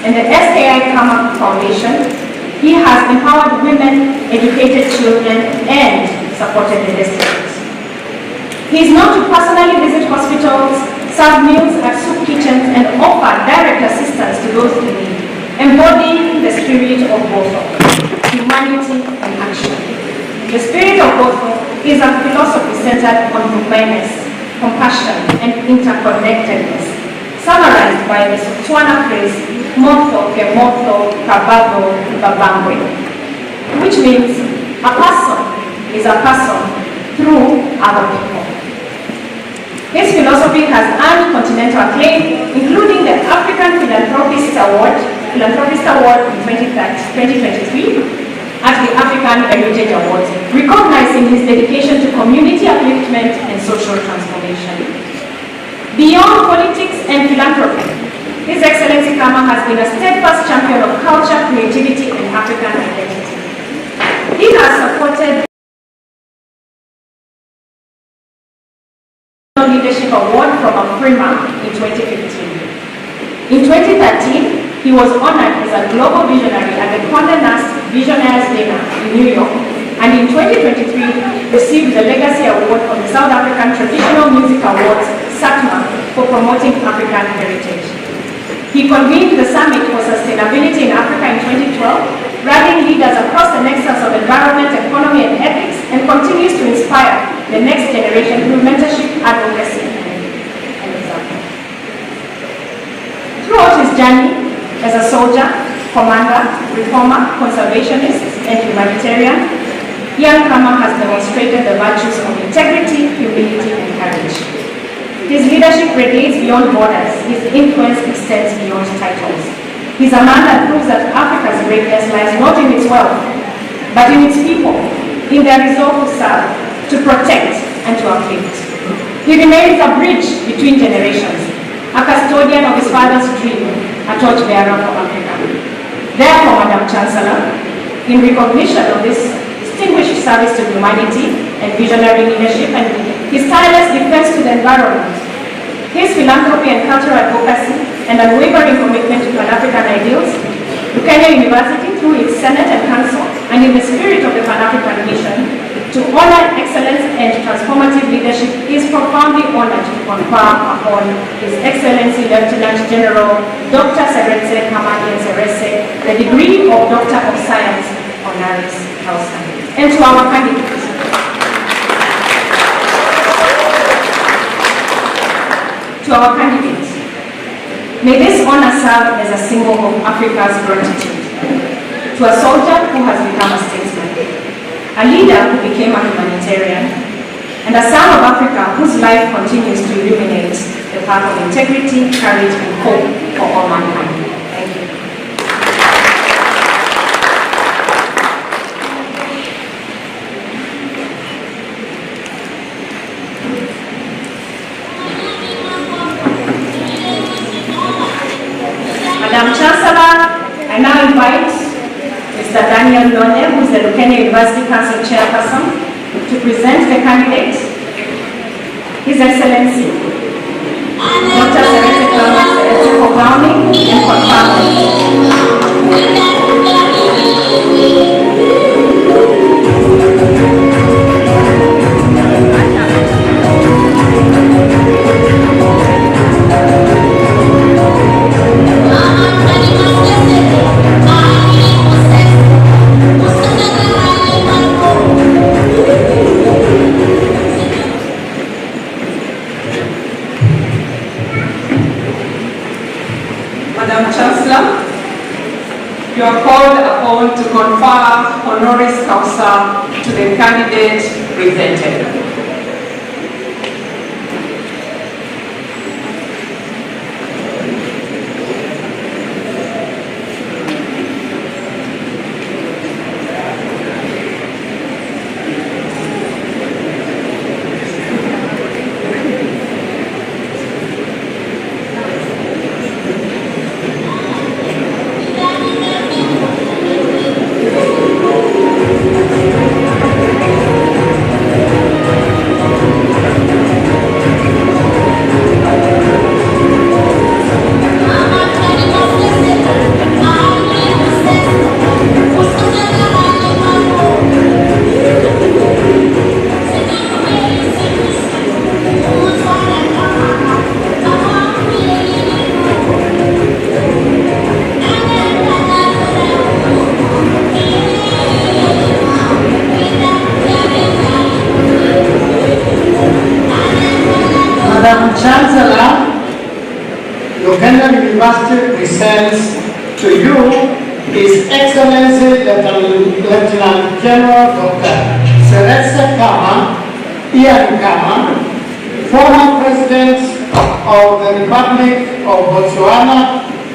Speaker 2: and the SKI Kama Foundation, he has empowered women, educated children, and supported the destitute. He is known to personally visit hospitals, serve meals at soup kitchens, and offer direct assistance to those in need, embodying the spirit of Botho, humanity and action. The spirit of Botho is a philosophy centered on humaneness, compassion, and interconnectedness, summarized by the Setswana phrase, Motho ke Motho Kabado Babangwe, which means a person is a person through other people. His philosophy has earned continental acclaim, including the African Philanthropist Award in 2023 at the African Heritage Awards, recognizing his dedication to community upliftment and social transformation. Beyond politics and philanthropy, His Excellency Kama has been a steadfast champion of culture, creativity, and African identity. He has supported Leadership Award from Afrima in 2015. In 2013, he was honored as a global visionary at the Condé Nast Visionaries Dinner in New York, and in 2023 received the Legacy Award from the South African Traditional Music Awards, SATMA, for promoting African heritage. He convened the Summit for Sustainability in Africa in 2012, rallying leaders across the nexus of environment, economy, and ethics, and continues to inspire the next generation through mentorship, advocacy, and example. Throughout his journey as a soldier, commander, reformer, conservationist, and humanitarian, young Kama has demonstrated the virtues of integrity, humility, and courage. His leadership radiates beyond borders. His influence extends beyond titles. He's a man that proves that Africa's greatness lies not in its wealth, but in its people, in their resolve to serve, to protect, and to uplift. He remains a bridge between generations, a custodian of his father's dream, a torchbearer for Africa. Therefore, Madam Chancellor, in recognition of this distinguished service to humanity and visionary leadership and his tireless defense to the environment, his philanthropy and cultural advocacy, and unwavering commitment to Pan-African ideals, Lukenya University, through its Senate and Council, and in the spirit of the Pan-African mission, to honor excellence and transformative leadership, is profoundly honored to confer upon His Excellency Lieutenant General Dr. Seretse Kamani Serese the degree of Doctor of Science honoris causa. And to our candidates. To our candidates, may this honor serve as a symbol of Africa's gratitude. To a soldier who has become a statesman, a leader who became a humanitarian, and a son of Africa whose life continues to illuminate the path of integrity, courage, and hope for all mankind. Thank you. Madam Chancellor, I now invite Mr. Daniel Lonye, who is the Lukenya University Council Chairperson, to present the candidates. His Excellency, Dr. Seretse Kamani Seretse, for crowning and confirming.
Speaker 6: Madam Chancellor, you are called upon to confer honoris causa to the candidate presented.
Speaker 7: Madam Chancellor, Lukenya University presents to you His Excellency Lieutenant General Dr. Seretse Kama, former President of the Republic of Botswana,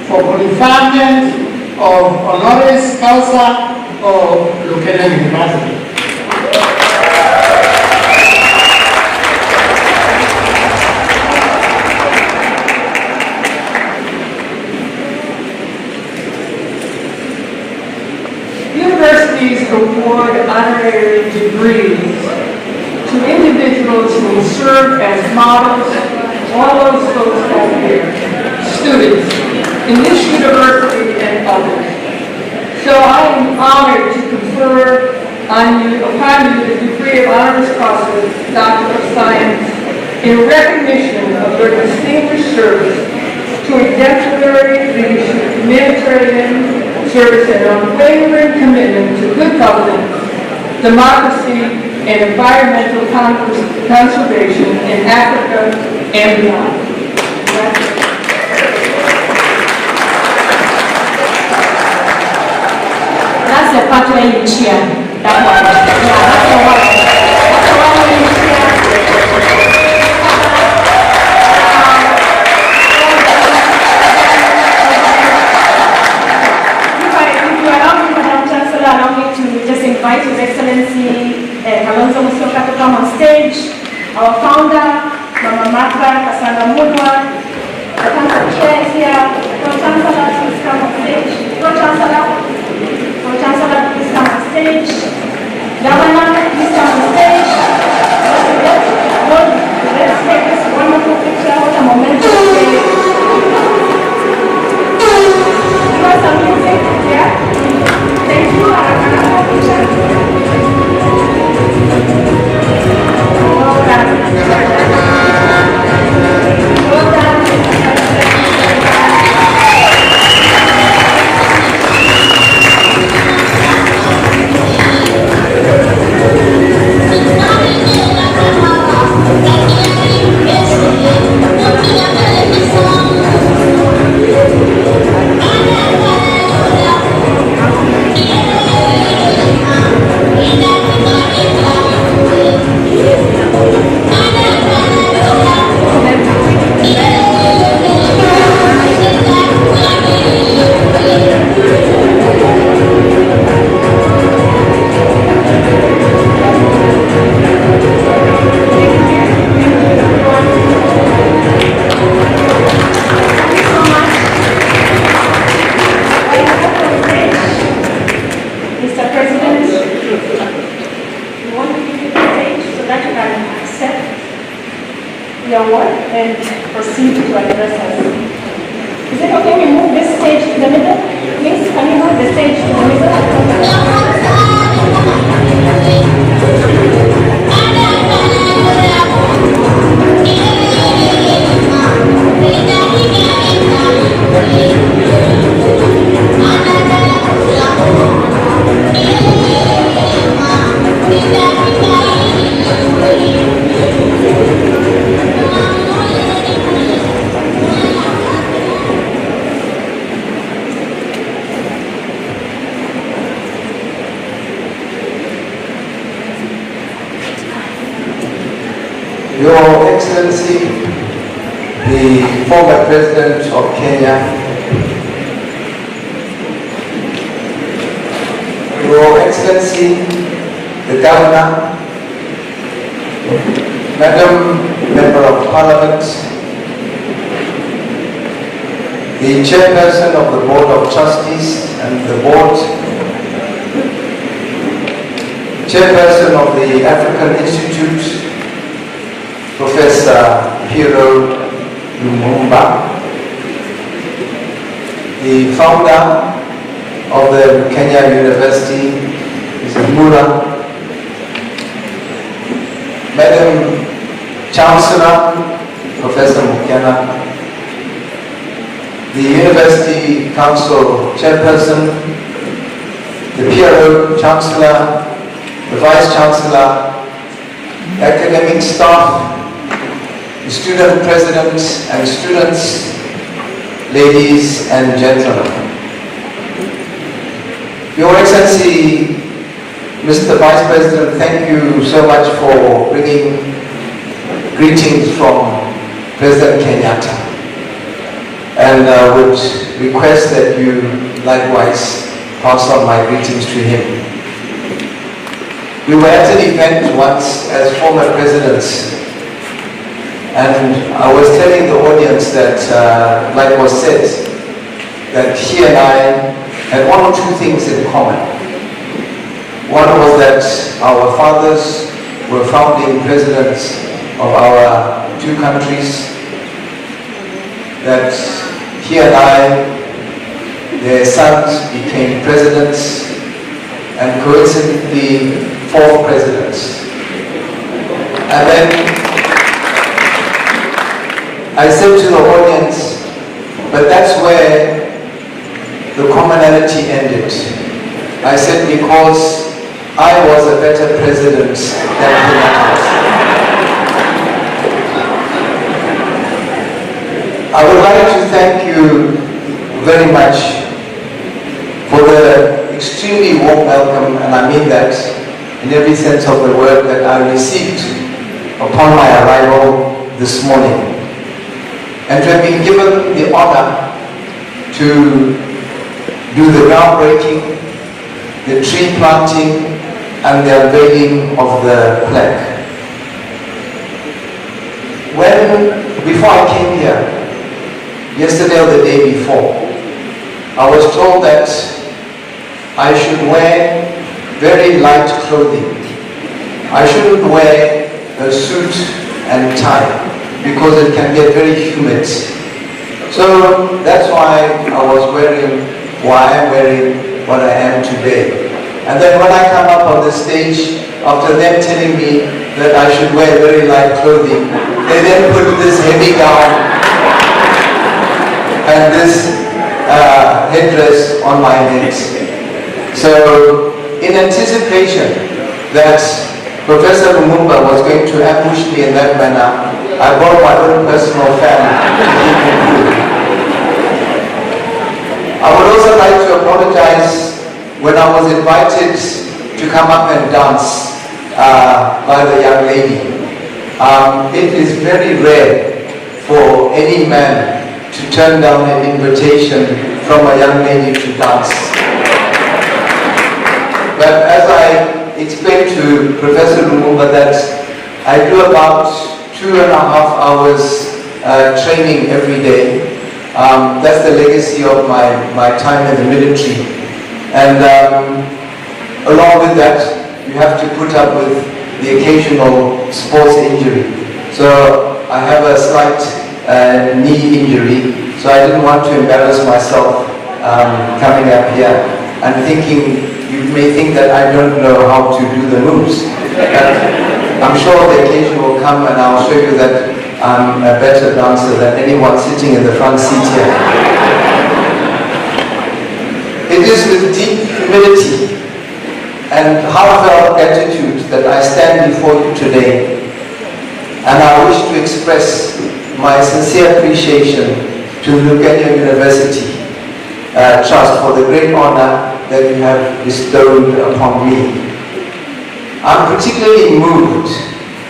Speaker 7: for conferment of honoris causa of Lukenya University.
Speaker 8: Universities award honorary degrees to individuals who serve as models, all those folks out here, students in this university and others. So I am honored to confer upon you the degree of honoris causa, Doctor of Science, in recognition of your distinguished service to exemplary leadership, humanitarian exerts an unwavering commitment to good governance, democracy, and environmental conservation in Africa and beyond.
Speaker 2: That's the part where you cheer. That one. Yeah, that's the one. That's the one where you cheer. If you allow me, Madam Chancellor, allow me to just invite His Excellency Kalonzo Musyoka to come on stage. Our founder, Mama Martha Kasanga Mudwa, the council chair is here. Pro-Chancellor, please come on stage. Pro-Chancellor, please come on stage. Governor, please come on stage. Let's take this wonderful picture. What a momentous day. Give us some music, yeah? Thank you. Another picture. Well done. Well done. And proceed to address us. Is it okay we move this stage to the middle? Please, can you move the stage to the middle?
Speaker 9: Your Excellency, the former President of Kenya, Your Excellency, the Governor, Madam Member of Parliament, the Chairperson of the Board of Trustees and the Board, Chairperson of the African Institute, Professor Hiro Lumumba, the founder of the Kenya University, Mrs. Mura, Madam Chancellor, Professor Mukena, the University Council Chairperson, the PRO Chancellor, the Vice Chancellor, academic staff, the student presidents and students, ladies and gentlemen. Your Excellency, Mr. Vice President, thank you so much for bringing greetings from President Kenyatta. And I would request that you likewise pass on my greetings to him. We were at an event once as former presidents, and I was telling the audience that, like was said, that he and I had one or two things in common. One was that our fathers were founding presidents of our two countries, that he and I, their sons, became presidents, and coincidentally, 4 presidents. And then I said to the audience, but that's where the commonality ended. I said because I was a better president than Kenyatta was. I would like to thank you very much for the extremely warm welcome, and I mean that in every sense of the word, that I received upon my arrival this morning. And to have been given the honor to do the groundbreaking, the tree planting, and the unveiling of the plaque. Before I came here, yesterday or the day before, I was told that I should wear very light clothing. I shouldn't wear a suit and tie because it can get very humid. So that's why I'm wearing what I am today. And then when I come up on the stage, after them telling me that I should wear very light clothing, they then put this heavy gown and this headdress on my head. So in anticipation that Professor Lumumba was going to ambush me in that manner, I brought my own personal fan to keep me cool. I would also like to apologize when I was invited to come up and dance by the young lady. It is very rare for any man to turn down an invitation from a young lady to dance. But as I explained to Professor Lumumba that I do about 2.5 hours training every day. That's the legacy of my time in the military. And along with that, you have to put up with the occasional sports injury. So I have a slight knee injury, so I didn't want to embarrass myself coming up here. I'm thinking, you may think that I don't know how to do the moves. I'm sure the occasion will come and I'll show you that I'm a better dancer than anyone sitting in the front seat here. It is with deep humility and heartfelt gratitude that I stand before you today, and I wish to express my sincere appreciation to the Lukenya University Trust for the great honor that you have bestowed upon me. I'm particularly moved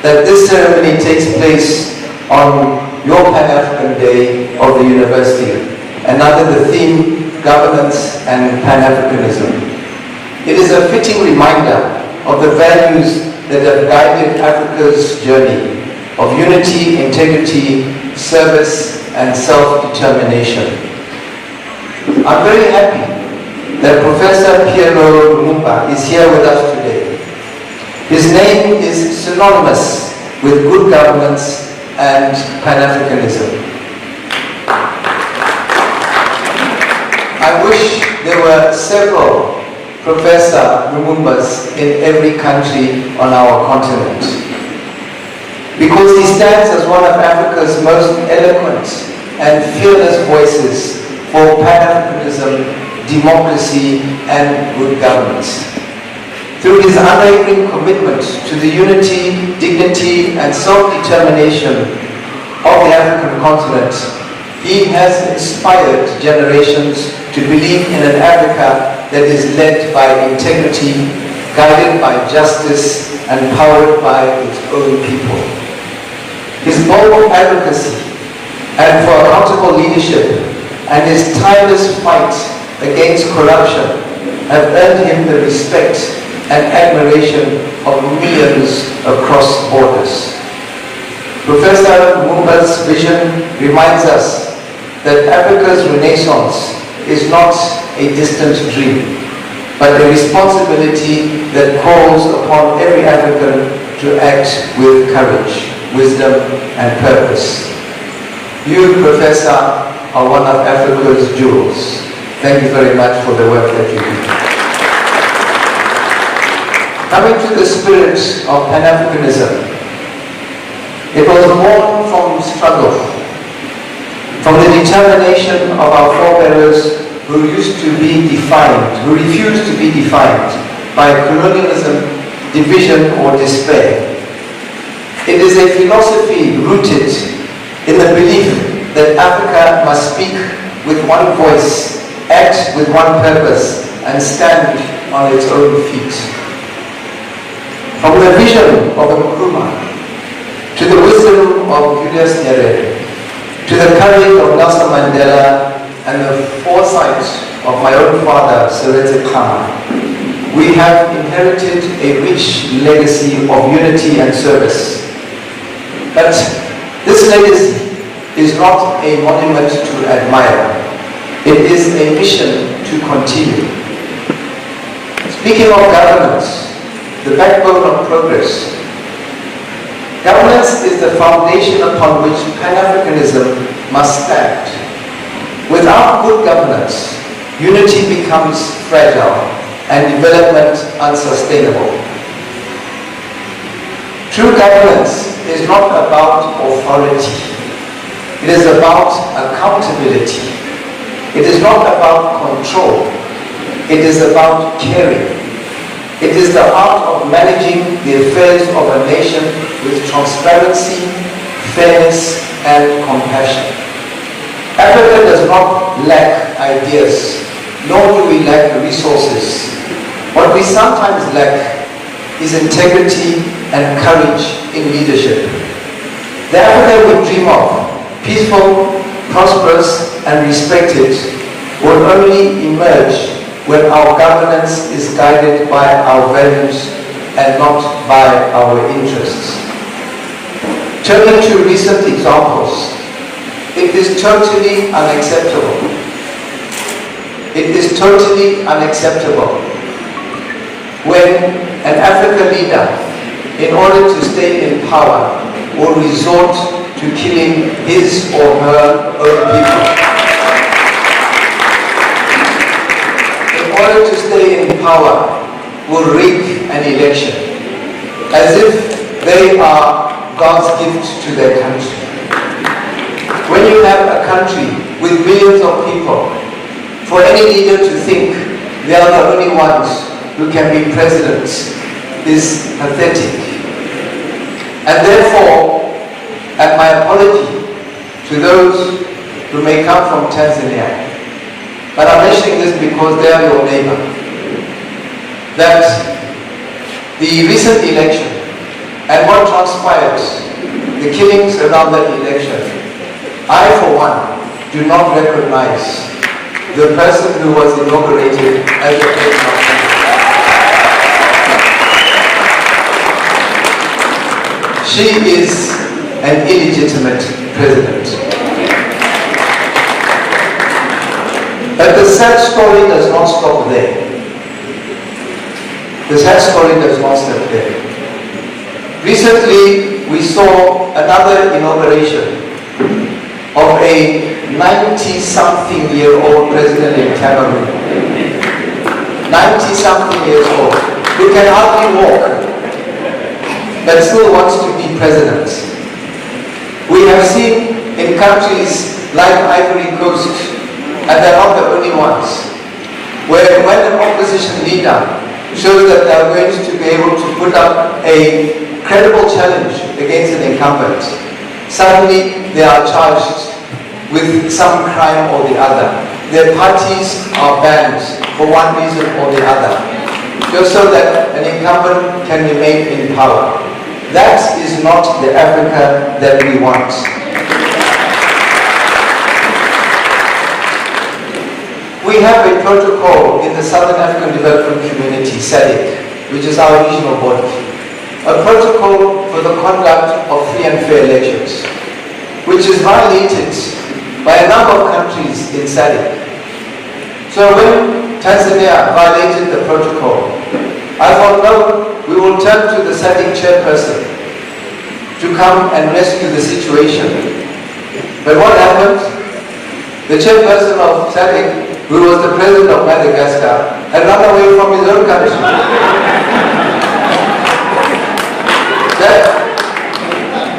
Speaker 9: that this ceremony takes place on your Pan-African Day of the University, and under the theme Governance and Pan-Africanism. It is a fitting reminder of the values that have guided Africa's journey of unity, integrity, service, and self-determination. I'm very happy that Professor Piero Lumumba is here with us today. His name is synonymous with good governance and Pan-Africanism. I wish there were several Professor Lumumbas in every country on our continent, because he stands as one of Africa's most eloquent and fearless voices for Pan-Africanism, democracy, and good governance. Through his unwavering commitment to the unity, dignity, and self-determination of the African continent, he has inspired generations to believe in an Africa that is led by integrity, guided by justice, and powered by its own people. His bold advocacy and for accountable leadership and his tireless fight against corruption have earned him the respect and admiration of millions across borders. Professor Lumumba's vision reminds us that Africa's renaissance is not a distant dream, but a responsibility that calls upon every African to act with courage, wisdom, and purpose. You, Professor, are one of Africa's jewels. Thank you very much for the work that you do. Coming to the spirit of Pan-Africanism, it was born from struggle, from the determination of our forebears who who used to be defined, who refused to be defined by colonialism, division, or despair. It is a philosophy rooted in the belief that Africa must speak with one voice, act with one purpose, and stand on its own feet. From the vision of Nkrumah, to the wisdom of Julius Nyerere, to the courage of Nelson Mandela, and the foresight of my own father, Seretse Khama, we have inherited a rich legacy of unity and service. But this legacy is not a monument to admire. It is a mission to continue. Speaking of governance, the backbone of progress, governance is the foundation upon which Pan-Africanism must stand. Without good governance, unity becomes fragile and development unsustainable. True governance is not about authority. It is about accountability. It is not about control. It is about caring. It is the art of managing the affairs of a nation with transparency, fairness, and compassion. Africa does not lack ideas, nor do we lack resources. What we sometimes lack is integrity and courage in leadership. The Africa we dream of, peaceful, prosperous, and respected, will only emerge when our governance is guided by our values and not by our interests. Turning to recent examples, it is totally unacceptable. It is totally unacceptable when an African leader, in order to stay in power, will resort to killing his or her own people. In order to stay in power, will rig an election, as if they are God's gift to their country. When you have a country with millions of people, for any leader to think they are the only ones who can be presidents is pathetic. And therefore, and my apology to those who may come from Tanzania, but I'm mentioning this because they are your neighbor, that the recent election and what transpired, the killings around that election, I for one do not recognize the person who was inaugurated as the president. She is an illegitimate president. But the sad story does not stop there. The sad story does not stop there. Recently, we saw another inauguration of a 90-something-year-old president in Cameroon. 90-something years old, who can hardly walk, but still wants to be president. We have seen in countries like Ivory Coast, and they're not the only ones, where when an opposition leader shows that they are going to be able to put up a credible challenge against an incumbent, suddenly they are charged with some crime or the other. Their parties are banned for one reason or the other, just so that an incumbent can remain in power. That is not the Africa that we want. We have a protocol in the Southern African Development Community, SADC, which is our regional body. A protocol for the conduct of free and fair elections, which is violated by a number of countries in SADC. So when Tanzania violated the protocol, I thought, no, we will turn to the SADC chairperson to come and rescue the situation. But what happened? The chairperson of SADC, who was the president of Madagascar, had run away from his own country.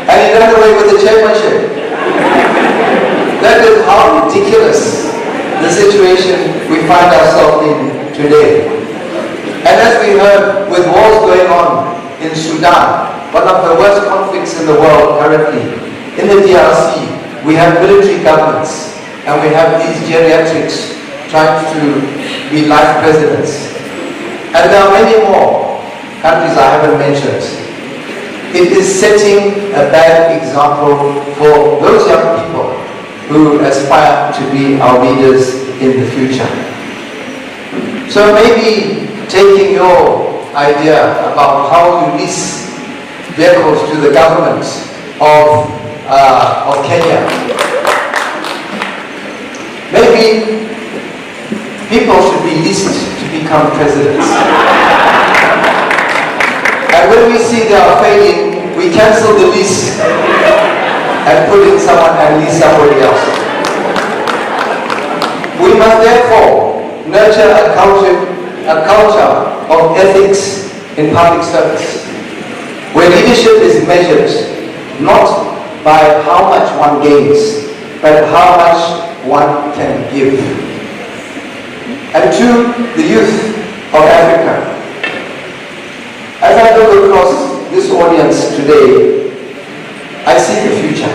Speaker 9: And he ran away with the chairmanship. That is how ridiculous the situation we find ourselves in today. And as we heard, with wars going on in Sudan, one of the worst conflicts in the world currently, in the DRC, we have military governments, and we have these geriatrics trying to be life presidents. And there are many more countries I haven't mentioned. It is setting a bad example for those young people who aspire to be our leaders in the future. So maybe taking your idea about how you lease vehicles to the government of Kenya, maybe people should be leased to become presidents. And when we see they are failing, we cancel the lease and put in someone and lease somebody else. We must therefore nurture a culture of ethics in public service, where leadership is measured not by how much one gains, but how much one can give. And to the youth of Africa, as I look across this audience today, I see the future.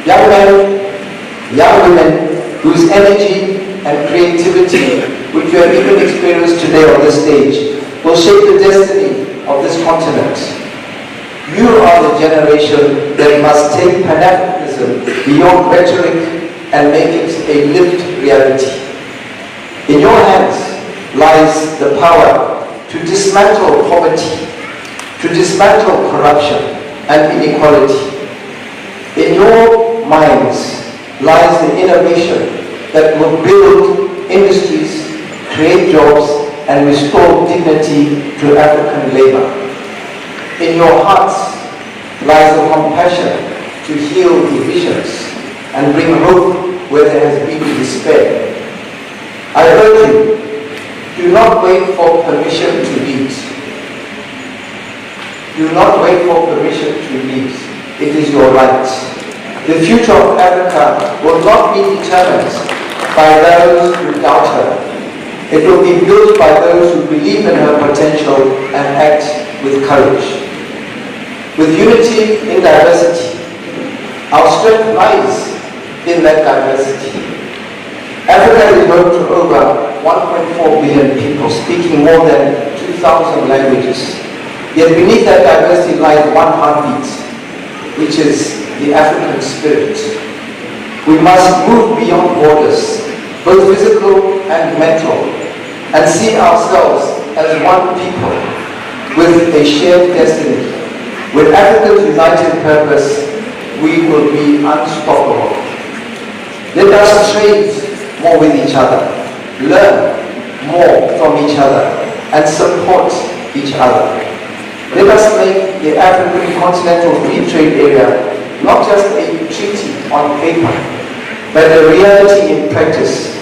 Speaker 9: Young men, young women whose energy and creativity, which you have even experienced today on this stage, will shape the destiny of this continent. You are the generation that must take Pan-Africanism beyond rhetoric and make it a lived reality. In your hands lies the power to dismantle poverty, to dismantle corruption and inequality. In your minds lies the innovation that will build industries, create jobs, and restore dignity to African labor. In your hearts lies the compassion to heal divisions and bring hope where there has been despair. I urge you, do not wait for permission to lead. Do not wait for permission to lead. It is your right. The future of Africa will not be determined by those who doubt her. It will be built by those who believe in her potential and act with courage. With unity in diversity, our strength lies in that diversity. Africa is home to over 1.4 billion people speaking more than 2,000 languages. Yet beneath that diversity lies one heartbeat, which is the African spirit. We must move beyond borders, both physical and mental, and see ourselves as one people with a shared destiny. With Africa's united purpose, we will be unstoppable. Let us trade more with each other, learn more from each other, and support each other. Let us make the African Continental Free Trade Area not just a treaty on paper, but a reality in practice,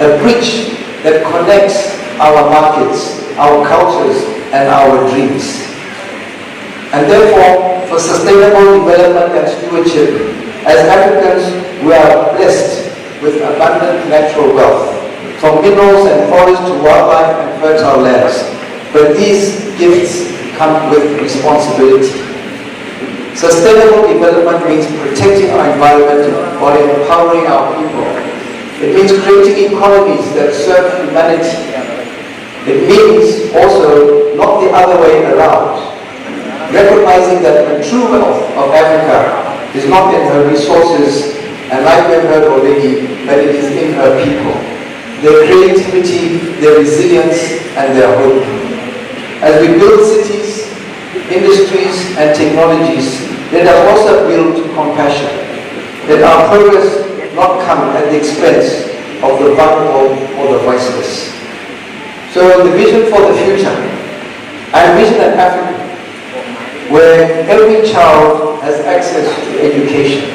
Speaker 9: a bridge that connects our markets, our cultures, and our dreams. And therefore, for sustainable development and stewardship, as Africans, we are blessed with abundant natural wealth, from minerals and forests to wildlife and fertile lands. But these gifts come with responsibility. Sustainable development means protecting our environment while empowering our people. It means creating economies that serve humanity. It means also not the other way around, recognizing that the true wealth of Africa is not in her resources, and like we've heard already, but it is in her people, their creativity, their resilience, and their hope. As we build cities, industries, and technologies, let us also build compassion. Let our progress not come at the expense of the vulnerable or the voiceless. So the vision for the future, I envision an Africa where every child has access to education,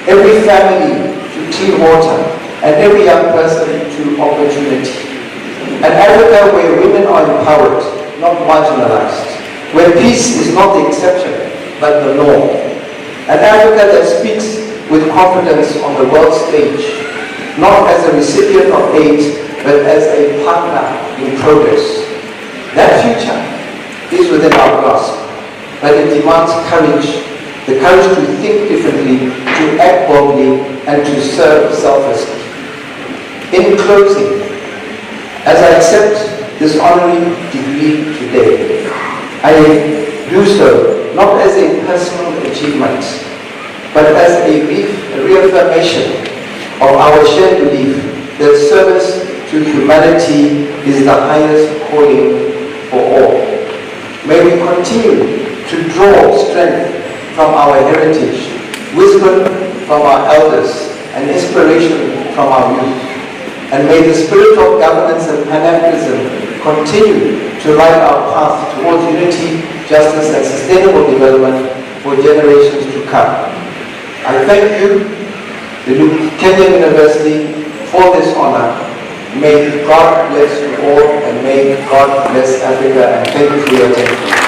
Speaker 9: every family to clean water, and every young person to opportunity. An Africa where women are empowered, not marginalized, where peace is not the exception, but the norm. An Africa that speaks with confidence on the world stage, not as a recipient of aid, but as a partner in progress. That future is within our grasp, but it demands courage, the courage to think differently, to act boldly, and to serve selflessly. In closing, as I accept this honorary degree today, I do so not as a personal achievement, but as a reaffirmation of our shared belief that service to humanity is the highest calling for all. May we continue to draw strength from our heritage, wisdom from our elders, and inspiration from our youth. And may the spirit of governance and Pan-Africanism continue to light our path towards unity, justice, and sustainable development for generations to come. I thank you, the Kenyan University, for this honor. May God bless you all, and may God bless Africa, and thank you for your attention.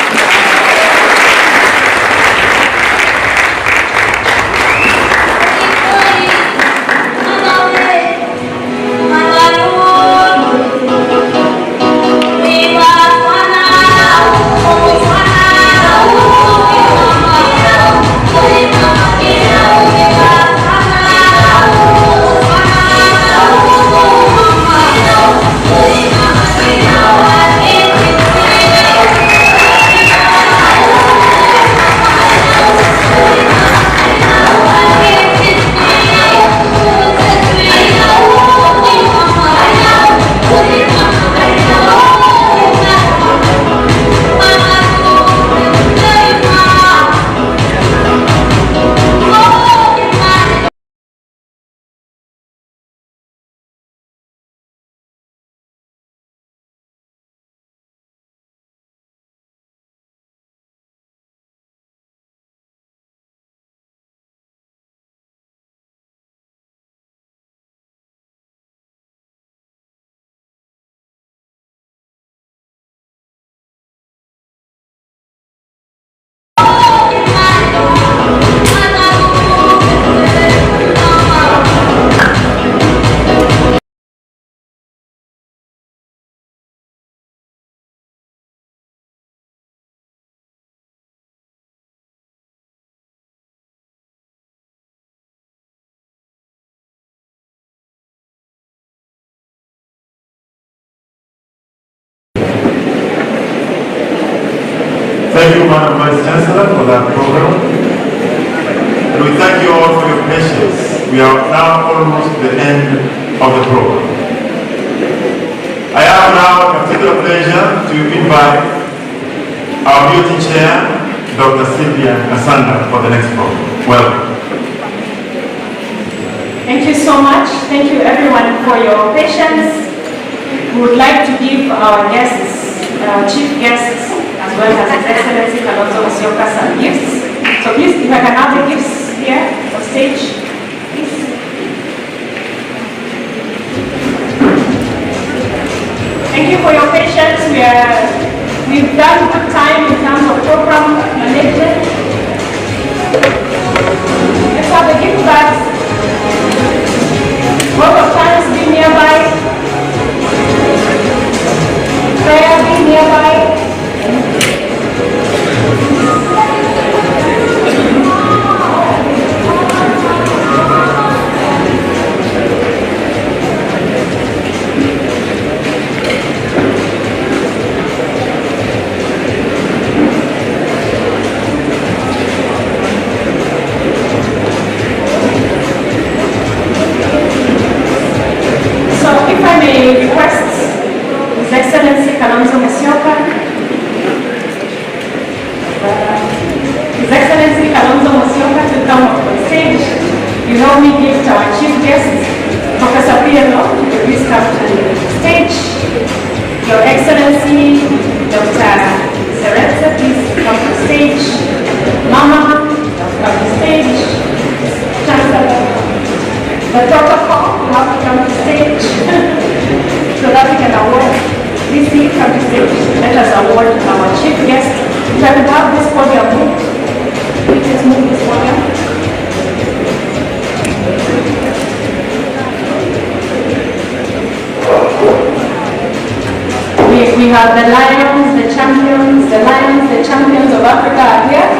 Speaker 5: Thank you, Madam Vice Chancellor, for that program. And we thank you all for your patience. We are now almost at the end of the program. I have now a particular pleasure to invite our beauty chair, Dr. Sylvia Kasanda, for the next program. Welcome.
Speaker 2: Thank you so much. Thank you everyone for your patience. We would like to give our guests, our chief guests, as well as His Excellency Kalonzo Musyoka some gifts. So please, if I can have the gifts here on stage, please. Thank you for your patience. We've done good time in terms of program management. Let's have the gift bags. Both of parents be nearby. Prayer be nearby. Kalonzo Musyoka. His Excellency Kalonzo Musyoka to come up on stage. You know we give to our chief guest, Professor Piano, to please come to the stage. Your Excellency, Dr. Seretsa, please come to the stage. Mama, come to the stage. Chancellor, the protocol, you have to come to the stage so that we can award. Please come to stage. Let us award our chief guest. If I could have this podium moved. Please move this podium. have the lions, the champions of Africa are here.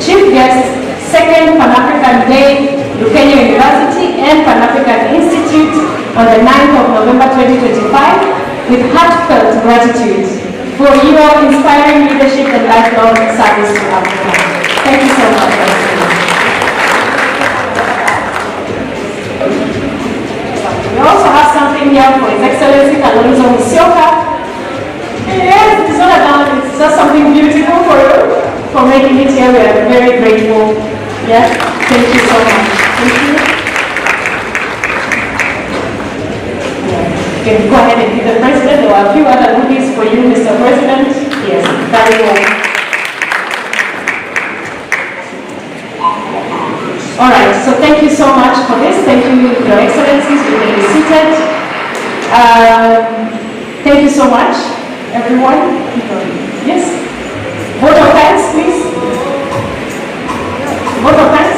Speaker 2: Chief guest, second Pan-African Day, Lukenya University and Pan-African Institute on the 9th of November 2025 with heartfelt gratitude for your inspiring leadership and lifelong service to Africa. Thank you so much. We also have something here for His Excellency Kalonzo Musyoka. Yes, it's not a down, it's just something beautiful for you, for making it here. We are very grateful. Yes, thank you so much. Thank you. You can go ahead and give the President. There are a few other goodies for you, Mr. President. Yes, very well. All right, so thank you so much for this. Thank you, Your Excellencies. You may be seated. Thank you so much, everyone. Yes. Vote of thanks, please. Vote of thanks.